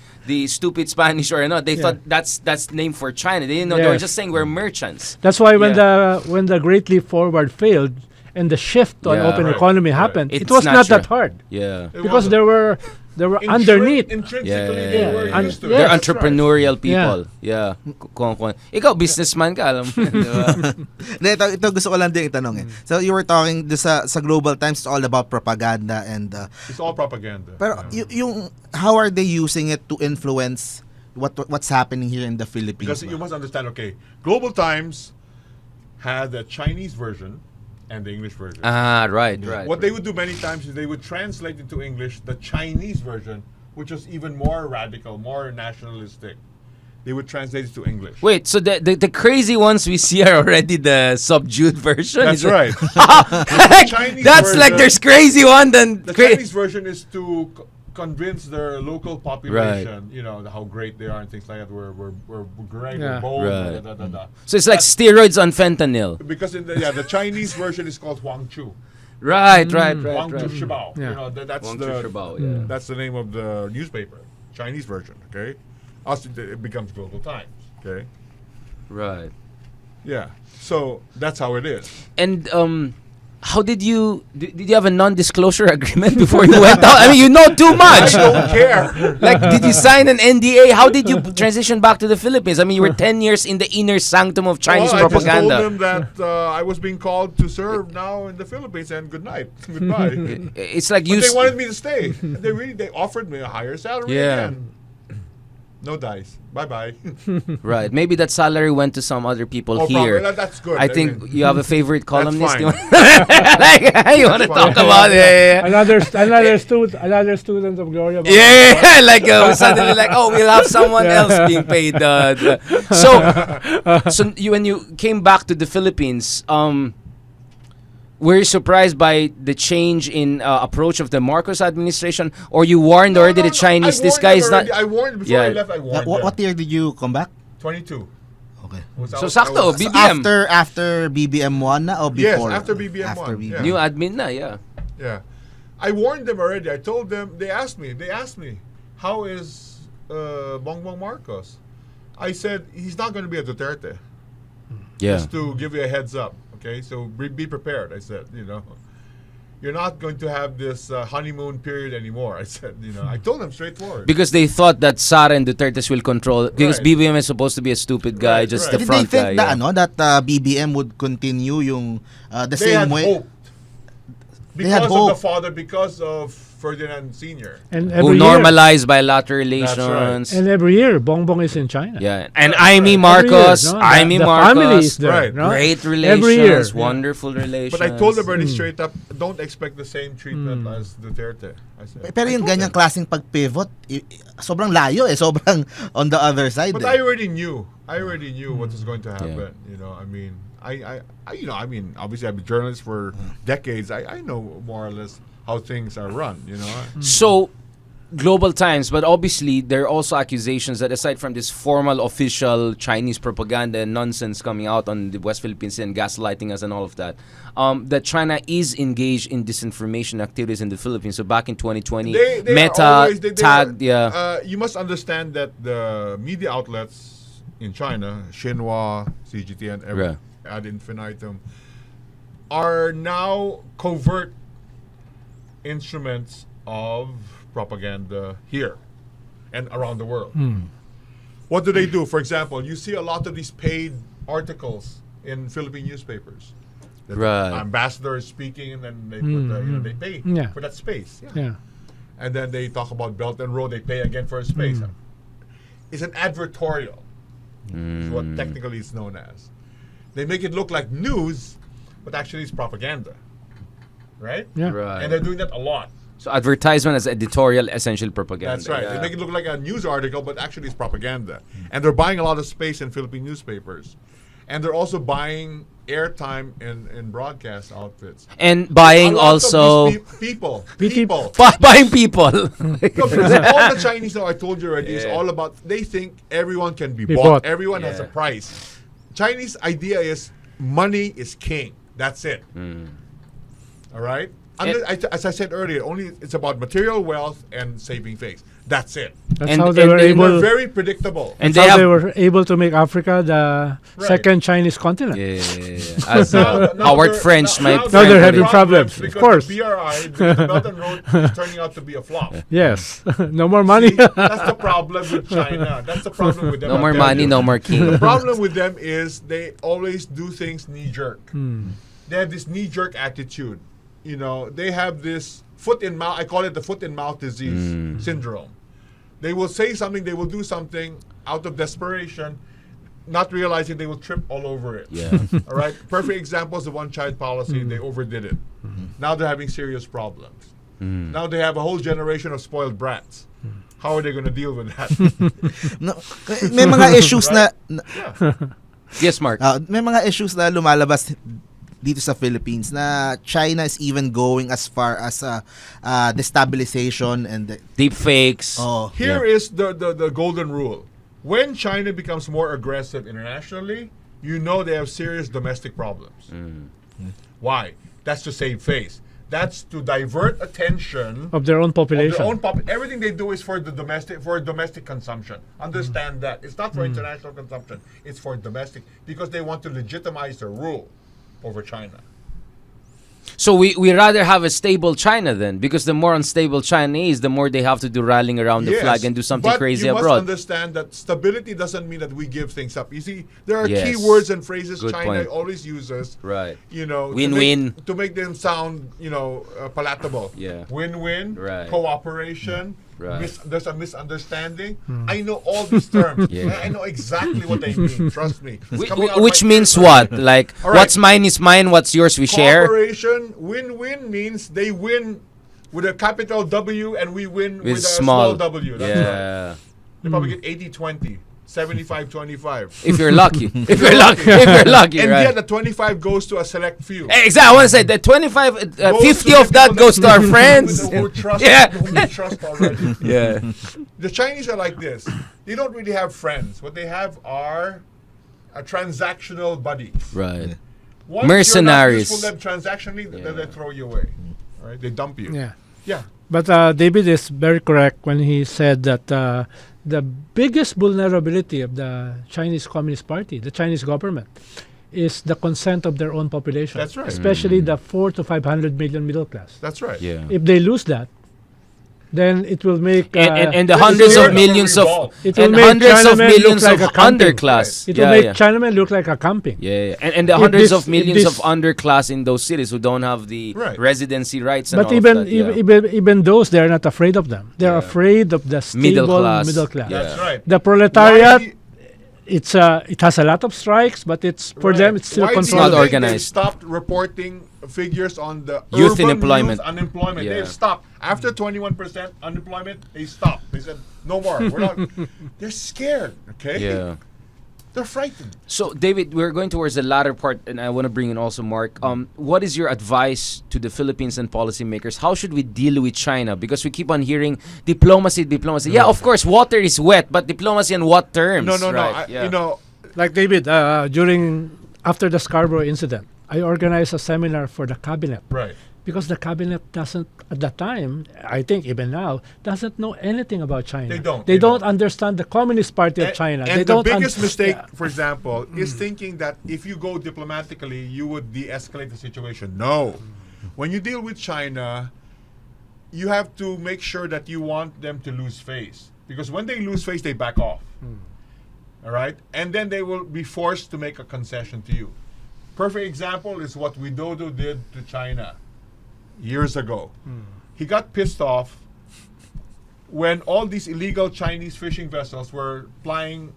stupid Spanish or not, they Yeah. thought that's name for China. They didn't know they were Yes. just saying we're merchants. That's why when the Great Leap Forward failed and the shift to an Yeah. open Right, economy right. happened, It's it was not natural. that hard Yeah. It because wasn't. there were underneath. Intrinsically, Yeah. they were And- used to yeah. They're it. That's right. entrepreneurial people. Yeah. Ikaw, businessman ka, alam mo. Diba? Ito gusto ko lang din itanong eh. So you were talking sa Global Times, it's all about propaganda and It's all propaganda. pero Yeah. yung how are they using it to influence what's happening here in the Philippines? Because you must understand, okay, Global Times had the Chinese version and the English version. Right. What they would do many times is they would translate into English the Chinese version, which was even more radical, more nationalistic. They would translate it to English. Wait, so the crazy ones we see are already the subdued version? That's Is it- right. Like, Chinese that's like version- there's crazy one then The cra- Chinese version is to convince their local population, you know, how great they are and things like that. We're great, Yeah. we're bold, Right. da, da, da, da. So it's like steroids on fentanyl. Because in the Chinese version is called Huangchu. Right. Huangchu Shibao. Yeah. You know, that's Wang the Shibao, yeah. that's the name of the newspaper, Chinese version. Okay, us it becomes Global Times. Okay, Right. yeah. So that's how it is. And how did you have a non-disclosure agreement before you went out? I mean, you know too I much. don't care. Like, did you sign an NDA? How did you transition back to the Philippines? I mean, you were 10 years in the inner sanctum of Chinese Well, propaganda. I just told them that I was being called to serve now in the Philippines, and good night, goodbye. It's like But you. they wanted me to stay. They offered me a higher salary Yeah. again. No dice. Bye bye. Right. Maybe that salary went to some other people Oh, here. That's good. I think mean, you have a favorite columnist. fine. You want, like, you want to That's talk fine. about it? Yeah. Another student of Gloria. Yeah, like suddenly, like, oh, we'll have someone else being paid. So when you came back to the Philippines, were you surprised by the change in approach of the Marcos administration, or you warned already the Chinese? This guy is not. I warned before I Yeah. left. I warned. what them. year did you come back? 22. Okay. So sakto, So BBM, after BBM 1 na o Yes, before? after BBM After 1, BBM. yeah. new admin na, yeah. Yeah, I warned them already. I told them. They asked me, how is Bongbong Marcos? I said he's not going to be a Duterte. Yeah. Just to give you a heads up, okay? So be prepared. I said, you're not going to have this honeymoon period anymore. I said, I told them straightforward. Because they thought that Sara and Duterte's will control. Because Right. BBM is supposed to be a stupid guy, Right, just right. the Did they front think guy. that BBM would continue yung the They same had way? hope. They had Because of hope. the father, because of Ferdinand Sr. And Who every year, normalized bilateral relations. right. and every year, Bongbong is in China. Yeah, and Right, Aimee right. Marcos, Every year, no? Aimee the Marcos, family is there, Right. no? great Every year. relations, wonderful relations. But I told them already straight up, don't expect the same treatment as Duterte. I said. Pero I yung told ganyang them. klaseng pag-pivot, sobrang layo sobrang on the other side. But I already knew. I already knew what was going to happen. I mean, I obviously I've been a journalist for decades. I know more or less how things are run. So, Global Times, but obviously there are also accusations that aside from this formal official Chinese propaganda and nonsense coming out on the West Philippines and gaslighting us and all of that, that China is engaged in disinformation activities in the Philippines. So back in 2020, They Meta are always, they tagged, are, you must understand that the media outlets in China, Xinhua, CGT, and every Right. ad infinitum, are now covert instruments of propaganda here and around the world. What do they do? For example, you see a lot of these paid articles in Philippine newspapers. The Right. ambassador is speaking, and then they put they pay Yeah. for that space. Yeah. And then they talk about Belt and Road. They pay again for a space. It's an advertorial. Is what technically it's known as. They make it look like news, but actually it's propaganda, right? Yeah. Right. And they're doing that a lot. So advertisement as editorial, essential propaganda. That's right. Yeah. They make it look like a news article, but actually it's propaganda. And they're buying a lot of space in Philippine newspapers. And they're also buying airtime in broadcast outfits. And A buying lot of also these people. People. buying people. No, because all the Chinese now, I told you already, is Yeah. all about, they think everyone can be Be bought. bought. Everyone has a Yeah. price. Chinese idea is money is king. That's it. All right? As I said earlier, only it's about material wealth and saving face. That's it. That's And- how they and- were and And they're able. very predictable. And That's they how have they were able to make Africa the Right. second Chinese continent. yeah. As Now Howard they're- French, my now friend, they're put having it. problems, of because course. The BRI, because the Belt and Road is turning out to be a flop. Yes, no more money. See, that's the problem with China. That's the problem with them. No I'll more tell money, you. no more The king. problem with them is they always do things knee jerk. They have this knee jerk attitude. You know, they have this foot in mouth. I call it the foot in mouth disease syndrome. They will say something, they will do something out of desperation, not realizing they will trip all over it. Yeah. All right. Perfect example is the one-child policy. They overdid it. Now they're having serious problems. Now they have a whole generation of spoiled brats. How are they going to deal with that? No, may mga issues na Yes, Mark. may mga issues na lumalabas dito sa Philippines na China is even going as far as destabilization and Deep fakes. oh Here is the golden rule. When China becomes more aggressive internationally, you know they have serious domestic problems. Why? That's to save face. That's to divert attention Of their own of population. their own everything they do is for the domestic consumption. Understand that. It's not for international consumption. It's for domestic because they want to legitimize their rule over China. So we rather have a stable China then, because the more unstable China is, the more they have to do rallying around the Yes, flag and do something but crazy you must abroad. understand that stability doesn't mean that we give things up. You see, there are Yes. key words and phrases Good China point. always uses. Right. You know, Win-win. to make them sound, palatable. Yeah. Win-win. Right. Cooperation. Right. There's a misunderstanding. I know all these terms. Yeah. I know exactly what they mean. Trust me. It's Wh- coming out which my means ears. what? Like, All right. what's mine is mine, what's yours we share? Cooperation. Win-win means they win with a capital W and we win With with a small. small W. That's right. Yeah. They probably get 80-20, 75-25. If you're lucky. If you're lucky. If you're lucky, And right? yet the 25 goes to a select few. Exactly. I want to say that 25, Goes 50 to of the that people goes to our friends. Who trust, Yeah. who we trust already. Yeah. The Chinese are like this. They don't really have friends. What they have are transactional buddies. Right. Once Mercenaries. You're not useful them transactionally, then they throw you away. All right? They dump you. Yeah. Yeah. But David is very correct when he said that the biggest vulnerability of the Chinese Communist Party, the Chinese government, is the consent of their own population. That's right. Especially the 400 to 500 million middle class. That's right. Yeah. If they lose that, then it will make And the This is hundreds where of it millions of revolves. It will and make hundreds of Chinamen look millions like of a camping. underclass. it will Yeah, make yeah. Chinamen look like a camping. Yeah, and the If hundreds this- of millions if of this- underclass in those cities who don't have the Right. residency rights and But all even of that, yeah. even those, they're not afraid of them. They're Yeah. afraid of the stable Middle class. Yeah. That's right. The proletariat, Why it has a lot of strikes, but it's for Right. them it's still Why do you controlled. Not think organized. They've stopped reporting figures on the Youth urban unemployment. youth unemployment. Yeah. They've stopped after 21% unemployment. They stopped. They said no more. We're not. They're scared. Okay. Yeah. They're frightened. So, David, we're going towards the latter part, and I want to bring in also Mark. What is your advice to the Philippines and policymakers? How should we deal with China? Because we keep on hearing diplomacy, diplomacy. Yeah, of course, water is wet, but diplomacy in what terms? No. Right, yeah. You know. Like David, after the Scarborough incident, I organized a seminar for the cabinet Right. because the cabinet doesn't, at that time, I think even now, doesn't know anything about China. They don't. They They don't don't. understand the Communist Party of China. And they the don't biggest mistake, Yeah. for example, is thinking that if you go diplomatically, you would de-escalate the situation. No. When you deal with China, you have to make sure that you want them to lose face. Because when they lose face, they back off. All right? And then they will be forced to make a concession to you. Perfect example is what Widodo did to China years ago. He got pissed off when all these illegal Chinese fishing vessels were plying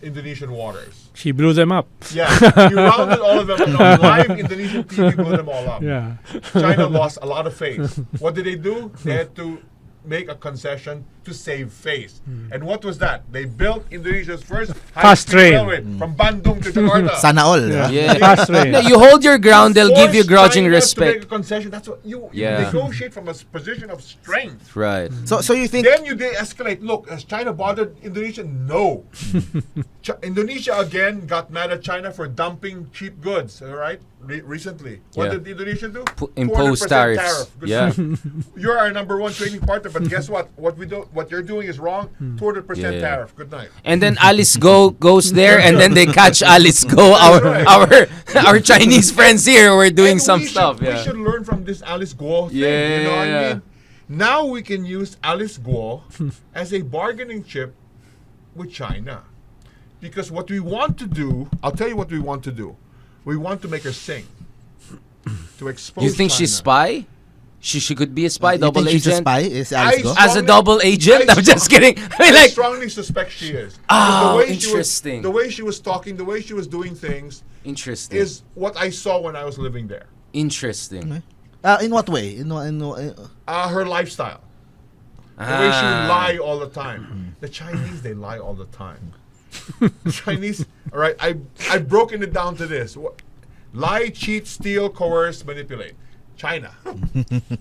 Indonesian waters. She blew them up. Yeah, you rounded all of them up. Live Indonesian TV blew them all up. Yeah. China lost a lot of face. What did they do? They had to make a concession to save face. And what was that? They built Indonesia's first Fast high-speed train. railway from Bandung to Jakarta. Sana all. Yeah. Yeah. Fast train. No, you hold your ground, they'll give you Forced grudging China To make a respect. concession. That's what you Yeah. negotiate from a position of strength. Right. So you think Then you de-escalate. Look, has China bothered Indonesia? No. Indonesia again got mad at China for dumping cheap goods. All right, recently, what Yeah. did Indonesia do? Impose 200% tariffs. Tariff. Good Yeah. stuff. You're our number one trading partner, but guess what? What you're doing is wrong. 200% Yeah. tariff. Good night. And then Alice Go goes there, and then they catch Alice Go, our Chinese friends here. We're doing And some we stuff. Should, Yeah. We should learn from this Alice Guo thing. You know what Yeah. I mean? Now we can use Alice Guo as a bargaining chip with China. Because what we want to do, I'll tell you what we want to do. We want to make her sing. To expose You think she's China. spy? She could be a spy, you double think she's a agent. spy? Is Alice I Go? saw- As a double agent? I I'm just strong- kidding. I mean, I like, strongly suspect she is. Oh, The way interesting. the way she was talking, the way she was doing things interesting. is what I saw when I was living there. Interesting. In what way? Her lifestyle. The way she would Ah. lie all the time. The Chinese, they lie all the time. The Chinese, all right, I've broken it down to this. Lie, cheat, steal, coerce, manipulate. China.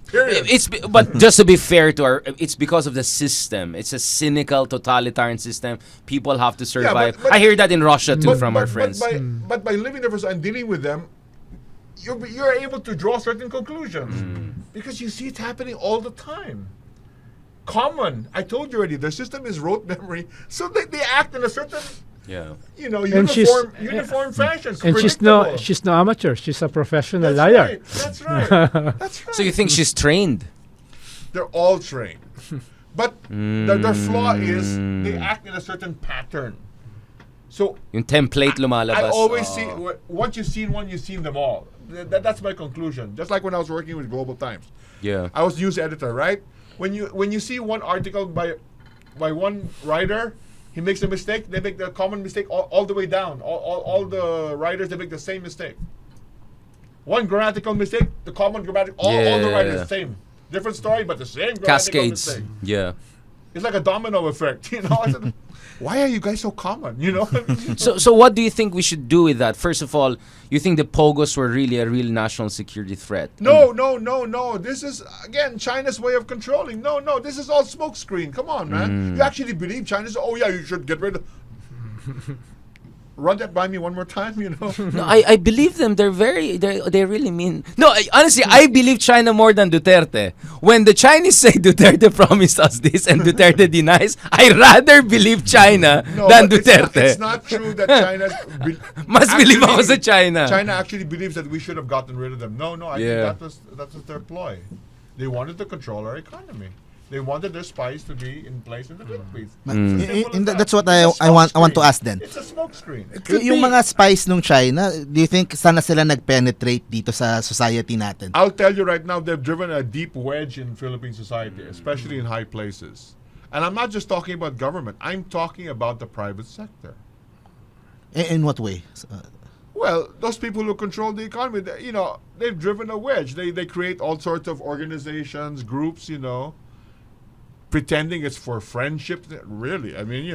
Period. But just to be fair to her, it's because of the system. It's a cynical, totalitarian system. People have to survive. but- I hear that in Russia too But- from but- our friends. But by living there and dealing with them, you're able to draw certain conclusions. Because you see it happening all the time. Common. I told you already, their system is rote memory. So they act in a certain, Yeah. And she's- uniform fashion. And predictable. she's no amateur. She's a professional That's liar. right. That's right. That's right. So you think she's trained? They're all trained. But their flaw is they act in a certain pattern. So Yung template lumalabas. I always see, once you've seen one, you've seen them all. That's my conclusion. Just like when I was working with Global Times. Yeah. I was news editor, right? When you see one article by one writer, he makes a mistake, they make the common mistake all the way down. All the writers, they make the same mistake. One grammatical mistake, the common grammatical, all the writers, the same. Different story, but the same grammatical Cascades. mistake. Yeah. It's like a domino effect, you know? I said, why are you guys so common, you know? So what do you think we should do with that? First of all, you think the Pogos were really a real national security threat? No. This is, again, China's way of controlling. No. This is all smokescreen. Come on, man. You actually believe China's, oh, yeah, you should get rid of... Run that by me one more time, you know? No, I believe them. They really mean. No, honestly, I believe China more than Duterte. When the Chinese say Duterte promised us this and Duterte denies, I rather believe China than but Duterte. It's not true that China's... Mas believe ako sa China. China actually believes that we should have gotten rid of them. No, I Yeah. think that was their ploy. They wanted to control our economy. They wanted their spies to be in place in the Philippines. That's what I want to ask then. It's a smokescreen. Yung mga spies nung China, do you think sana sila nag-penetrate dito sa society natin? I'll tell you right now, they've driven a deep wedge in Philippine society, especially in high places. And I'm not just talking about government. I'm talking about the private sector. In what way? Well, those people who control the economy, they've driven a wedge. They create all sorts of organizations, groups, pretending it's for friendship. Really, at the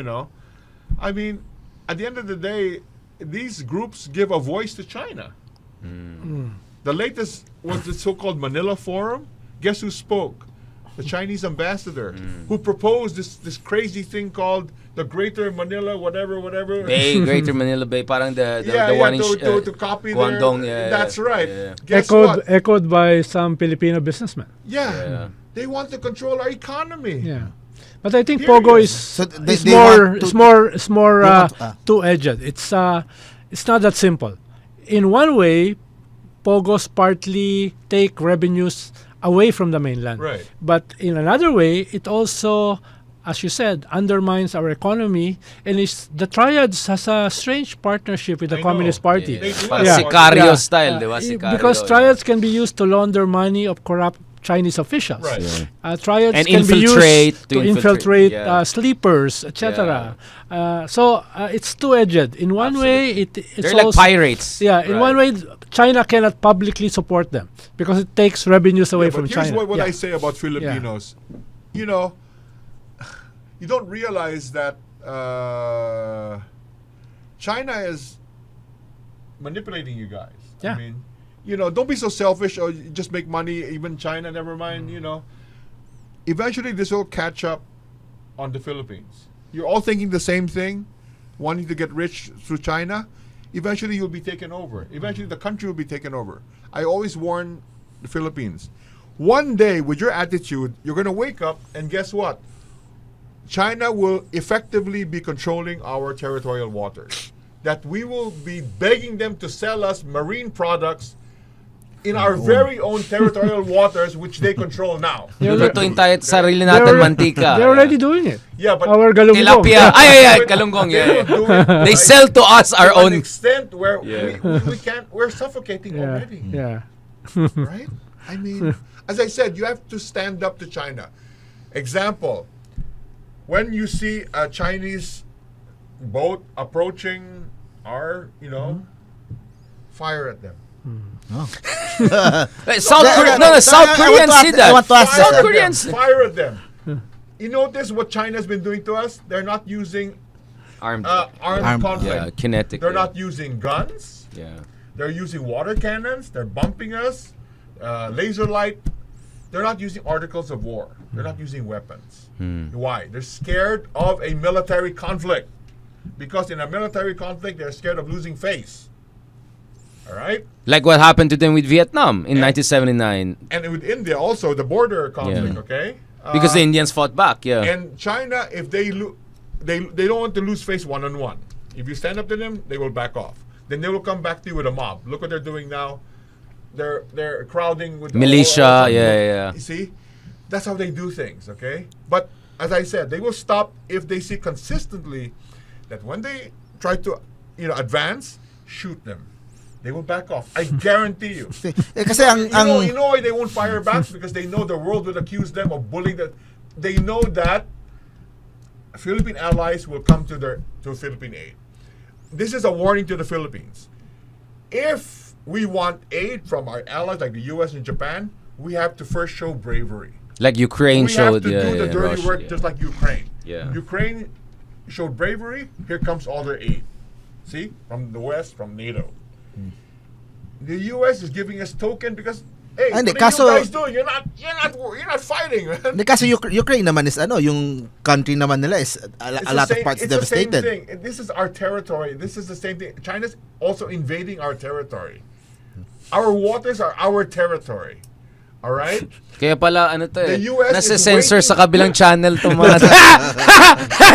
end of the day, these groups give a voice to China. The latest was the so-called Manila Forum. Guess who spoke? The Chinese ambassador, who proposed this crazy thing called the Greater Manila, whatever. Bay, Greater Manila Bay, parang the one in to copy Guangdong, their, yeah, that's right. yeah. Guess what? Echoed by some Filipino businessmen. Yeah. They want to control our economy. Yeah. But I think Period. Pogo is So is they more want to- is more is more They want to- two-edged. It's not that simple. In one way, Pogos partly take revenues away from the mainland. Right. But in another way, it also, as you said, undermines our economy, and the Triads has a strange partnership with the I Communist know. Party. They do Parang that. Sicario Yeah. style, di ba? Sicario, Because Triads can be used to launder money of Chinese officials. Right. Yeah. Triads And can be infiltrate, used to to infiltrate yeah. sleepers, etc. So it's two-edged. In one way, it's They're like also pirates. yeah. In one way, China cannot publicly support them because it takes revenues away Yeah, from but here's China. what Yeah. I say about Filipinos. You know, you don't realize that China is manipulating you guys. Yeah. I mean, you know, don't be so selfish or you just make money, even China, never mind, you know. Eventually, this will catch up on the Philippines. You're all thinking the same thing, wanting to get rich through China. Eventually, you'll be taken over. Eventually, the country will be taken over. I always warn the Philippines. One day, with your attitude, you're going to wake up and guess what? China will effectively be controlling our territorial waters. That we will be begging them to sell us marine products in our very own territorial waters, which they control now. Lulutuin tayo at sarili natin mantika. They're already doing it. Yeah, but Our galunggong. Tilapia. Ay, kalunggong. they Yeah. will do it They sell to us our to an own. extent where Yeah. we can't. We're suffocating Yeah, already. yeah. Right? I mean, as I said, you have to stand up to China. Example: when you see a Chinese boat approaching our, fire at them. South Koreans see that. I want to ask South this. Koreans. Fire at them. You notice what China's been doing to us? They're not using Armed. armed conflict. Yeah, kinetic. They're yeah. not using guns. Yeah. They're using water cannons. They're bumping us. Laser light. They're not using articles of war. They're not using weapons. Why? They're scared of a military conflict. Because in a military conflict, they're scared of losing face. All right? Like what happened to them with Vietnam in 1979. And with India also, the border conflict, Yeah. okay? Because the Indians fought back, yeah. And China, if they don't want to lose face one-on-one. If you stand up to them, they will back off. Then they will come back to you with a mob. Look what they're doing now. They're crowding with Militia, yeah. You see, that's how they do things. Okay, but as I said, they will stop if they see consistently that when they try to, advance, shoot them. They will back off. I guarantee you. Kasi ang You know why they won't fire back? Because they know the world will accuse them of bullying. That they know that Philippine allies will come to Philippine aid. This is a warning to the Philippines. If we want aid from our allies like the U.S. and Japan, we have to first show bravery. Like Ukraine We have showed, to do the dirty Russia, work yeah. just like Ukraine. Yeah. Ukraine showed bravery. Here comes all their aid. See, from the West, from NATO. The U.S. is giving us token because, hey, Hindi, what are kaso- you guys doing? You're not fighting, man. Hindi, kasi Ukraine naman is yung country naman nila is a lot of parts it's devastated. the same thing. This is our territory. This is the same thing. China's also invading our territory. Our waters are our territory. All right? Kaya pala, The US is nasa-censor sa waiting- kabilang channel to mga...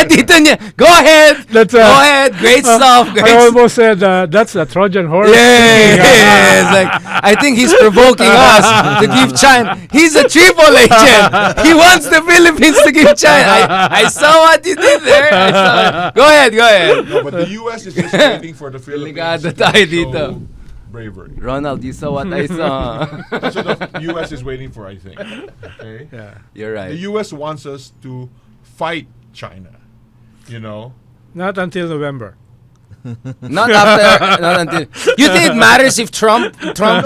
Dito niya. Go ahead! That's, Go ahead! Great stuff! Great I stuff! almost said that's a Trojan horse. Yes! Like, I think he's provoking us to give China. He's a triple agent. He wants the Philippines to give China. I saw what you did there. I saw it. Go ahead. No, but the U.S. is just waiting for the Philippines Delikado to tayo show dito. bravery. Ronald, you saw what I saw. That's what the U.S. is waiting for, I think. Okay? Yeah. You're right. The U.S. wants us to fight China. You know? Not until November. Not until. You think it matters if Trump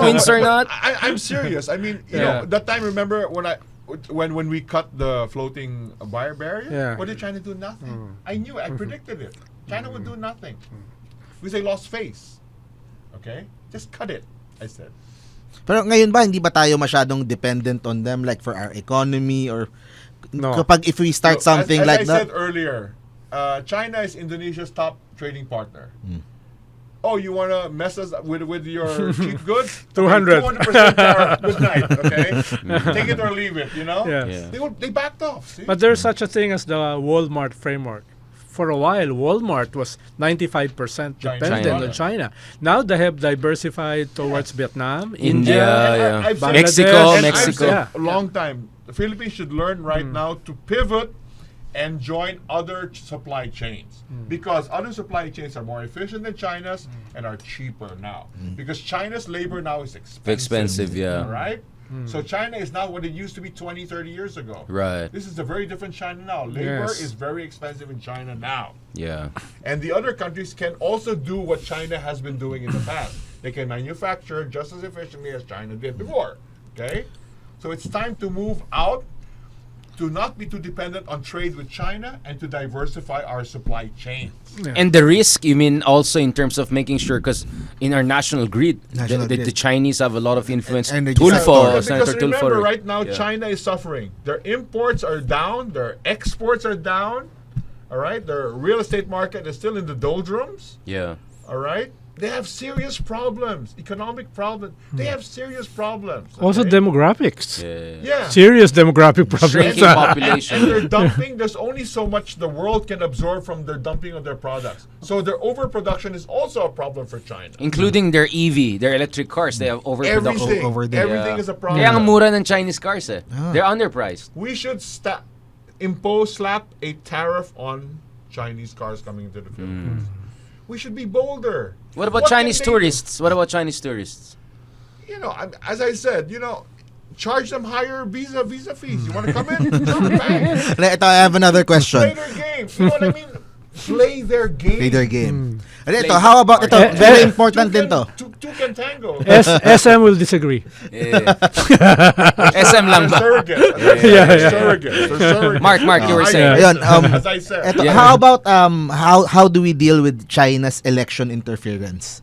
wins or not? I'm serious. I mean, you Yeah. know, that time, remember when we cut the floating barrier? Yeah. What did China do? Nothing. I knew it. I predicted it. China would do nothing. Because they lost face. Okay? Just cut it, I said. Pero ngayon ba, hindi ba tayo masyadong dependent on them like for our economy or No. kapag if we start So, something as like I that? said earlier, China is Indonesia's top trading partner. Oh, you want to mess us up with your cheap goods? 200. 200% tariff. Good night, okay? Take it or leave it, you know? Yes. Yeah. They backed off, see? But there's such a thing as the Walmart framework. For a while, Walmart was 95% dependent China. on China. Now they have diversified towards Vietnam, India, India, I've said- Mexico, Bangladesh, And I've Mexico. said a long time, the Philippines should learn right now to pivot and join other supply chains. Because other supply chains are more efficient than China's and are cheaper now. Because China's labor now is expensive. Expensive, yeah. All right? So China is not what it used to be 20, 30 years ago. Right. This is a very different China now. Labor Yes. is very expensive in China now. Yeah. And the other countries can also do what China has been doing in the past. They can manufacture just as efficiently as China did before. Okay? So it's time to move out, to not be too dependent on trade with China, and to diversify our supply chains. And the risk, you mean also in terms of making sure, because in our national grid, National the grid. Chinese have a lot of influence. Energy Tulfo, sector. Senator Because remember, Tulfo. right now, Yeah. China is suffering. Their imports are down. Their exports are down. All right? Their real estate market is still in the doldrums. Yeah. All right? They have serious problems, economic problems. They have serious problems. Also okay? demographics. Yeah. Serious demographic problems. Shrinking population. And they're dumping. There's only so much the world can absorb from their dumping of their products. So their overproduction is also a problem for China. Including their EV, their electric cars. They have overproduction. Everything, over there. everything is a problem. Kaya ang mura ng Chinese cars eh. They're underpriced. We should slap a tariff on Chinese cars coming into the Philippines. We should be bolder. What about What can Chinese they do? tourists? What about Chinese tourists? You know, as I said, charge them higher visa fees. You want to come in? Sure, bang. Ito, I have another Play question. their game. You know what I mean? Play their game. Play their game. And ito, Play- how about ito? Eh, Very eh, important din to. Two can tango. SM will disagree. Yeah. SM lang ba? Surrogate. Yeah. Surrogate. Mark, you were I- saying. Ayun, As I said. ito, Yeah. how about how do we deal with China's election interference?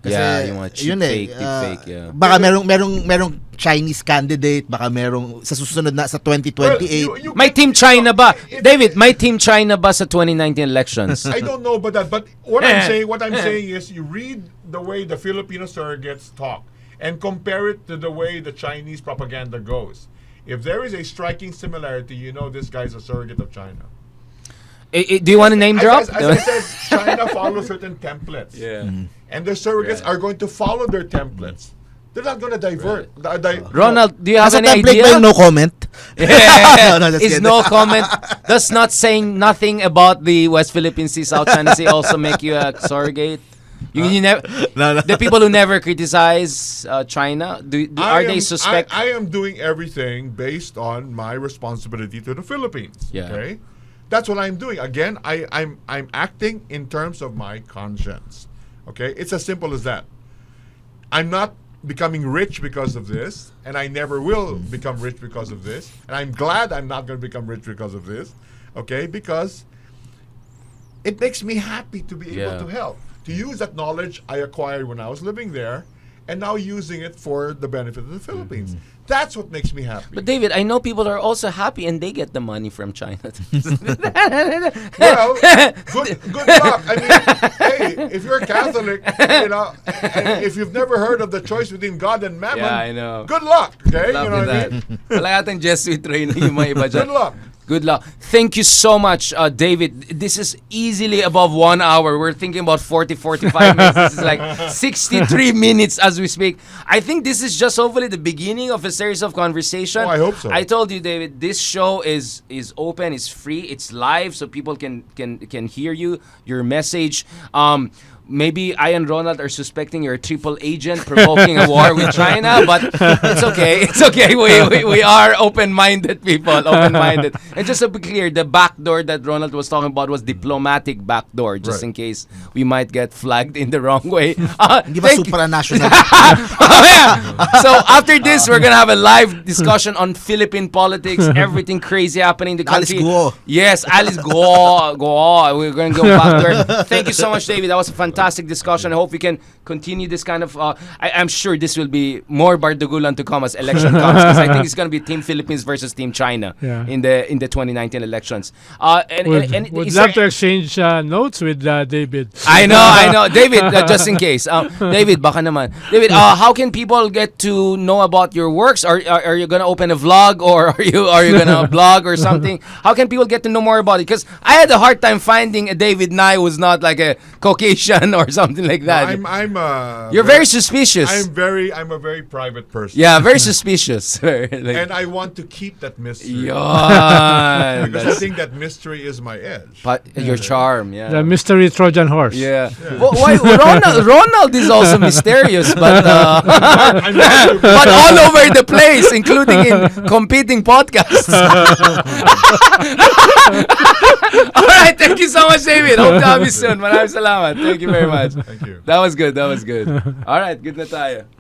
Yeah, yung mga cheap yun fake, deep fake, yeah. Baka merong Chinese candidate, baka merong sa susunod na sa 2028. May Team China ba? David, may Team China ba sa 2019 elections? I don't know about that, but what I'm saying is, you read the way the Filipino surrogates talk and compare it to the way the Chinese propaganda goes. If there is a striking similarity, you know this guy's a surrogate of China. Do you want to name drop? As I said, China follows certain templates. Yeah. And their surrogates Right. are going to follow their templates. They're not going to divert. Ronald, do you have As a any template idea? ba yung no comment? Yeah. No, just Is kidding. no comment. Does not saying nothing about the West Philippine Sea, South China Sea also make you a surrogate? You never. No. The people who never criticize China, are they suspect? I am doing everything based on my responsibility to the Philippines. Yeah. Okay, that's what I'm doing. Again, I'm acting in terms of my conscience. Okay, it's as simple as that. I'm not becoming rich because of this, and I never will become rich because of this. And I'm glad I'm not going to become rich because of this. Okay, because it makes me happy to be able Yeah. to help, to use that knowledge I acquired when I was living there, and now using it for the benefit of the Philippines. That's what makes me happy. But David, I know people are also happy and they get the money from China. Well, good luck. I mean, hey, if you're Catholic, and if you've never heard of the choice between God and Mammon, Yeah, I know. good luck. Okay, Love you know what I that. mean? Wala yatang Jesuit training yung mga iba dyan. Good luck. Good luck. Thank you so much, David. This is easily above 1 hour. We're thinking about 40, 45 minutes. This is like 63 minutes as we speak. I think this is just hopefully the beginning of a series of conversation. Oh, I hope so. I told you, David, this show is open, it's free, it's live, so people can hear you, your message. Maybe I and Ronald are suspecting you're a triple agent provoking a war with China, but it's okay. It's okay. We are open-minded people, open-minded. And just to be clear, the backdoor that Ronald was talking about was diplomatic backdoor, just Right. in case we might get flagged in the wrong way. Hindi ba Thank you. supranational? Oh, yeah. So after this, we're gonna have a live discussion on Philippine politics, everything crazy happening in the Alice country. Guo. Yes, Alice Guo. We're gonna go back there. Thank you so much, David. That was a fantastic discussion. I hope we can continue this kind of. I'm sure this will be more Bardagulan to come as election comes, because I think it's gonna be Team Philippines versus Team China Yeah. in the 2019 elections. And Would is love there- to exchange notes with David. I know. David, just in case. David, baka naman. David, how can people get to know about your works? Are you gonna open a vlog, or are you gonna blog or something? How can people get to know more about it? Because I had a hard time finding a David Nye who's not like a Caucasian Ronan or something like that. You're very suspicious. I'm a very private person. Yeah, very suspicious. And I want to keep that mystery. Yon. Because I think that mystery is my edge. Your charm, yeah. The mystery Trojan horse. Yeah. Well, why, Ronald is also mysterious, but I'm not but all over the place, including in competing podcasts. All right, thank you so much, David. Hope to have you soon. Maraming salamat. Thank you very much. Thank you. That was good. All right, good na tayo.